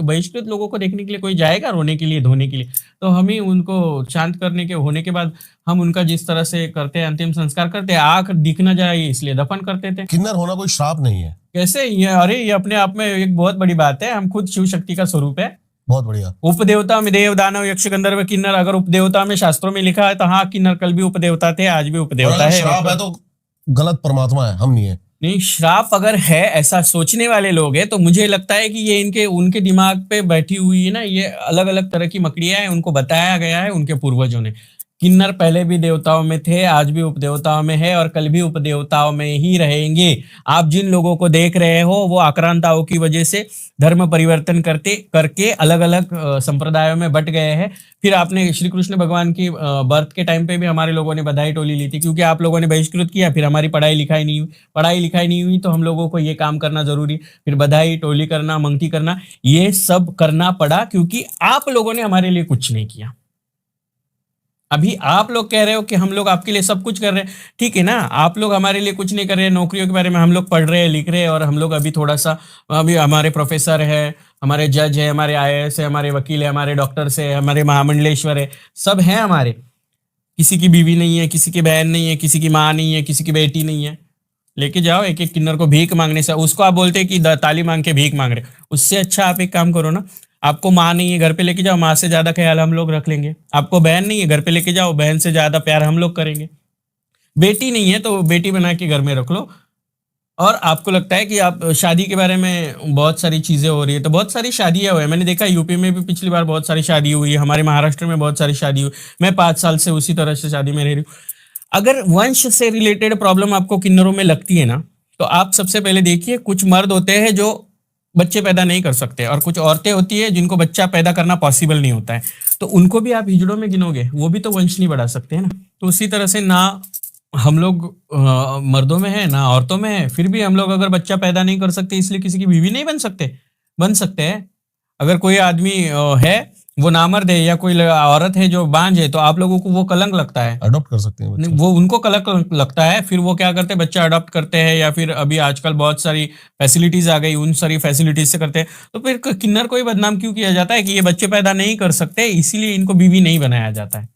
बहिष्कृत लोगों को देखने के लिए कोई जाएगा रोने के लिए, धोने के लिए? तो हम ही उनको शांत करने के होने के बाद हम उनका जिस तरह से करते हैं, अंतिम संस्कार करते हैं, आंख दिख ना जाए इसलिए दफन करते थे। किन्नर होना कोई श्राप नहीं है। कैसे? ये अरे ये अपने आप में एक बहुत बड़ी बात है। हम खुद शिव शक्ति का स्वरूप है। बहुत बढ़िया। उपदेवता में देव, दानव, यक्ष, गंधर्व, किन्नर। अगर उपदेवता में शास्त्रों में लिखा है तो हाँ, किन्नर कल भी उपदेवता थे, आज भी और उपदेवता अगर है। श्राप है तो गलत परमात्मा है, हम नहीं है। नहीं, श्राप अगर है ऐसा सोचने वाले लोग हैं तो मुझे लगता है कि ये उनके दिमाग पे बैठी हुई है ना, ये अलग अलग तरह की मकड़ियां हैं। उनको बताया गया है उनके पूर्वजों ने, किन्नर पहले भी देवताओं में थे, आज भी उपदेवताओं में है और कल भी उपदेवताओं में ही रहेंगे। आप जिन लोगों को देख रहे हो वो आक्रांताओं की वजह से धर्म परिवर्तन करके अलग अलग संप्रदायों में बट गए हैं। फिर आपने श्री कृष्ण भगवान की बर्थ के टाइम पे भी हमारे लोगों ने बधाई टोली ली थी, क्योंकि आप लोगों ने बहिष्कृत किया। फिर हमारी पढ़ाई लिखाई नहीं हुई तो हम लोगों को ये काम करना जरूरी, फिर बधाई टोली करना, मंगती करना, ये सब करना पड़ा क्योंकि आप लोगों ने हमारे लिए कुछ नहीं किया। अभी आप लोग कह रहे हो कि हम लोग आपके लिए सब कुछ कर रहे हैं, ठीक है ना। आप लोग हमारे लिए कुछ नहीं कर रहे हैं। नौकरियों के बारे में हम लोग पढ़ रहे हैं, लिख रहे हैं, और हम लोग अभी थोड़ा सा, अभी हमारे प्रोफेसर है, हमारे जज है, हमारे IAS है, हमारे वकील है, हमारे डॉक्टर्स है, हमारे महामंडलेश्वर है, सब हैं हमारे। किसी की बीवी नहीं है, किसी की बहन नहीं है, किसी की माँ नहीं है, किसी की बेटी नहीं है। लेके जाओ एक एक किन्नर को भीख मांगने से, उसको आप बोलते हैं कि ताली मांग के भीख मांग रहे, उससे अच्छा आप एक काम करो ना, आपको माँ नहीं है घर पे लेके जाओ, माँ से ज्यादा ख्याल हम लोग रख लेंगे। आपको बहन नहीं है घर पे लेके जाओ, बहन से ज्यादा प्यार हम लोग करेंगे। बेटी नहीं है तो बेटी बना के घर में रख लो। और आपको लगता है कि आप शादी के बारे में बहुत सारी चीजें हो रही है, तो बहुत सारी शादियां हुई है। मैंने देखा यूपी में भी पिछली बार बहुत सारी शादी हुई है, हमारे महाराष्ट्र में बहुत सारी शादी हुई। मैं 5 साल से उसी तरह से शादी में रह रही हूँ। अगर वंश से रिलेटेड प्रॉब्लम आपको किन्नरों में लगती है ना, तो आप सबसे पहले देखिए, कुछ मर्द होते हैं जो बच्चे पैदा नहीं कर सकते, और कुछ औरतें होती है जिनको बच्चा पैदा करना पॉसिबल नहीं होता है, तो उनको भी आप हिजड़ों में गिनोगे, वो भी तो वंश नहीं बढ़ा सकते हैं ना। तो उसी तरह से ना हम लोग मर्दों में है ना औरतों में है, फिर भी हम लोग अगर बच्चा पैदा नहीं कर सकते इसलिए किसी की बीवी नहीं बन सकते हैं। अगर कोई आदमी है वो नामर्द है, या कोई औरत है जो बांझ है, तो आप लोगों को वो कलंक लगता है, अडॉप्ट कर सकते हैं बच्चा। वो उनको कलंक लगता है, फिर वो क्या करते हैं, बच्चा अडॉप्ट करते हैं, या फिर अभी आजकल बहुत सारी फैसिलिटीज आ गई, उन सारी फैसिलिटीज से करते हैं। तो फिर किन्नर को ही बदनाम क्यों किया जाता है कि ये बच्चे पैदा नहीं कर सकते, इसीलिए इनको बीवी नहीं बनाया जाता है।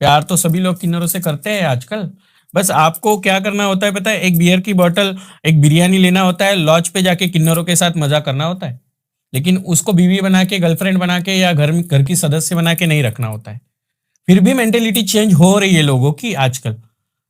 प्यार तो सभी लोग किन्नरों से करते हैं आजकल। बस आपको क्या करना होता है पता है, एक बियर की बोतल, एक बिरयानी लेना होता है, लॉज पे जाके किन्नरों के साथ मजा करना होता है, लेकिन उसको बीवी बना के, गर्लफ्रेंड बना के, या घर की सदस्य बना के नहीं रखना होता है। फिर भी मेंटेलिटी चेंज हो रही है लोगों की आजकल।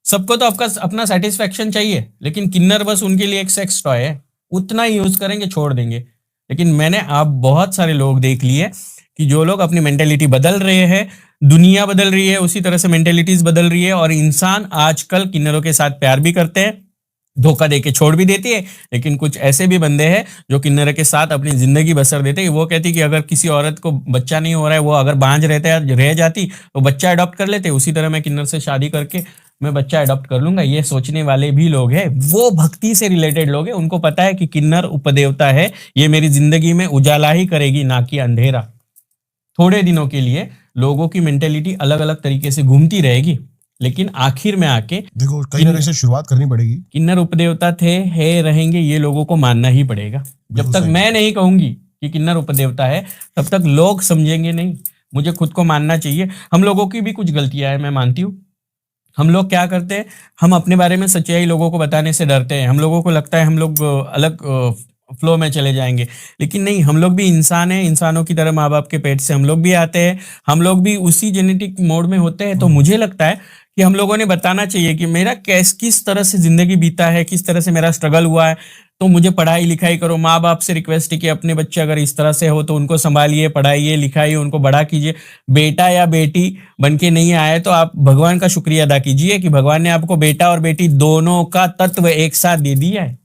सबको तो आपका अपना सेटिस्फेक्शन चाहिए, लेकिन किन्नर बस उनके लिए एक सेक्स टॉय है, उतना ही यूज करेंगे, छोड़ देंगे। लेकिन मैंने आप बहुत सारे लोग देख लिए कि जो लोग अपनी मेंटेलिटी बदल रहे हैं, दुनिया बदल रही है, उसी तरह से मेंटेलिटीज बदल रही है, और इंसान आजकल किन्नरों के साथ प्यार भी करते हैं, धोखा देके छोड़ भी देती है। लेकिन कुछ ऐसे भी बंदे हैं जो किन्नर के साथ अपनी जिंदगी बसर देते हैं। वो कहती कि अगर किसी औरत को बच्चा नहीं हो रहा है, वो अगर बांझ रह जाती तो बच्चा अडॉप्ट कर लेते, उसी तरह मैं किन्नर से शादी करके मैं बच्चा अडॉप्ट कर लूंगा। ये सोचने वाले भी लोग हैं, वो भक्ति से रिलेटेड लोग हैं, उनको पता है कि किन्नर उपदेवता है, ये मेरी जिंदगी में उजाला ही करेगी, ना कि अंधेरा। थोड़े दिनों के लिए लोगों की मेंटेलिटी अलग अलग तरीके से घूमती रहेगी, लेकिन आखिर में आके देखो कहीं ना कहीं से शुरुआत करनी पड़ेगी। किन्नर उपदेवता थे, है, रहेंगे, ये लोगों को मानना ही पड़ेगा। जब तक मैं नहीं कहूंगी कि किन्नर उपदेवता है, तब तक लोग समझेंगे नहीं। मुझे खुद को मानना चाहिए। हम लोगों की भी कुछ गलतियां हैं, मैं मानती हूँ। हम लोग क्या करते हैं, हम अपने बारे में सच्चाई लोगों को बताने से डरते हैं। हम लोगों को लगता है हम लोग अलग फ्लो में चले जाएंगे, लेकिन नहीं, हम लोग भी इंसान हैं। इंसानों की तरह माँ बाप के पेट से हम लोग भी आते हैं, हम लोग भी उसी जेनेटिक मोड में होते हैं। तो मुझे लगता है कि हम लोगों ने बताना चाहिए कि मेरा किस तरह से जिंदगी बीता है, किस तरह से मेरा स्ट्रगल हुआ है। तो मुझे पढ़ाई लिखाई करो। माँ बाप से रिक्वेस्ट है कि अपने बच्चे अगर इस तरह से हो तो उनको संभालिए, पढ़ाइए, लिखाइए, उनको बड़ा कीजिए। बेटा या बेटी बन के नहीं आए तो आप भगवान का शुक्रिया अदा कीजिए कि भगवान ने आपको बेटा और बेटी दोनों का तत्व एक साथ दे दिया है।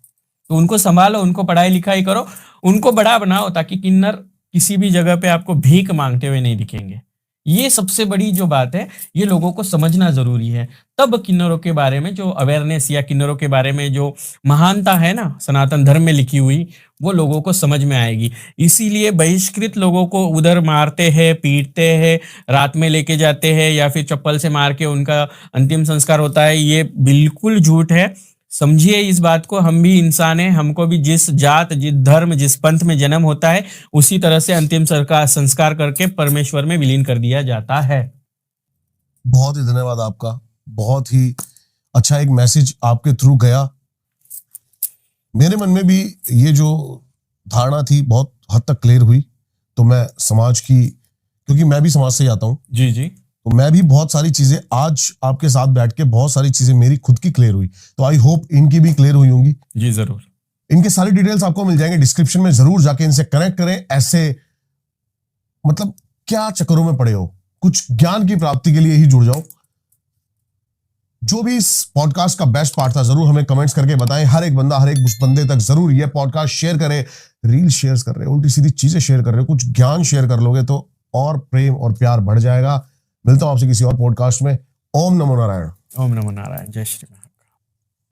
तो उनको संभालो, उनको पढ़ाई लिखाई करो, उनको बड़ा बनाओ, ताकि किन्नर किसी भी जगह पे आपको भीख मांगते हुए नहीं दिखेंगे। ये सबसे बड़ी जो बात है, ये लोगों को समझना जरूरी है। तब किन्नरों के बारे में जो अवेयरनेस, या किन्नरों के बारे में जो महानता है ना सनातन धर्म में लिखी हुई, वो लोगों को समझ में आएगी। इसीलिए बहिष्कृत लोगों को उधर मारते हैं, पीटते हैं, रात में लेके जाते हैं, या फिर चप्पल से मार के उनका अंतिम संस्कार होता है। ये बिल्कुल झूठ है। समझिए इस बात को, हम भी इंसान हैं, हमको भी जिस जात, जिस धर्म, जिस पंथ में जन्म होता है, उसी तरह से अंतिम संस्कार करके परमेश्वर में विलीन कर दिया जाता है। बहुत ही धन्यवाद आपका, बहुत ही अच्छा एक मैसेज आपके थ्रू गया। मेरे मन में भी ये जो धारणा थी बहुत हद तक क्लियर हुई। तो मैं समाज की, क्योंकि मैं भी समाज से ही आता हूँ, जी जी, तो मैं भी बहुत सारी चीजें आज आपके साथ बैठ के बहुत सारी चीजें मेरी खुद की क्लियर हुई। तो आई होप इनकी भी क्लियर हुई होंगी। जी जरूर। इनके सारी डिटेल्स आपको मिल जाएंगे डिस्क्रिप्शन में, जरूर जाके इनसे कनेक्ट करें। ऐसे मतलब क्या चक्करों में पड़े हो, कुछ ज्ञान की प्राप्ति के लिए ही जुड़ जाओ। जो भी इस पॉडकास्ट का बेस्ट पार्ट था जरूर हमें कमेंट्स करके बताएं। हर एक बंदा, हर एक बंदे तक जरूर ये पॉडकास्ट शेयर करे। रील शेयर कर रहे हो, उल्टी सीधी चीजें शेयर कर रहे हो, कुछ ज्ञान शेयर कर लोगे तो और प्रेम और प्यार बढ़ जाएगा। मिलता हूं आपसे किसी और पॉडकास्ट में। ओम नमो नारायण। ओम नमो नारायण। जय श्री राम।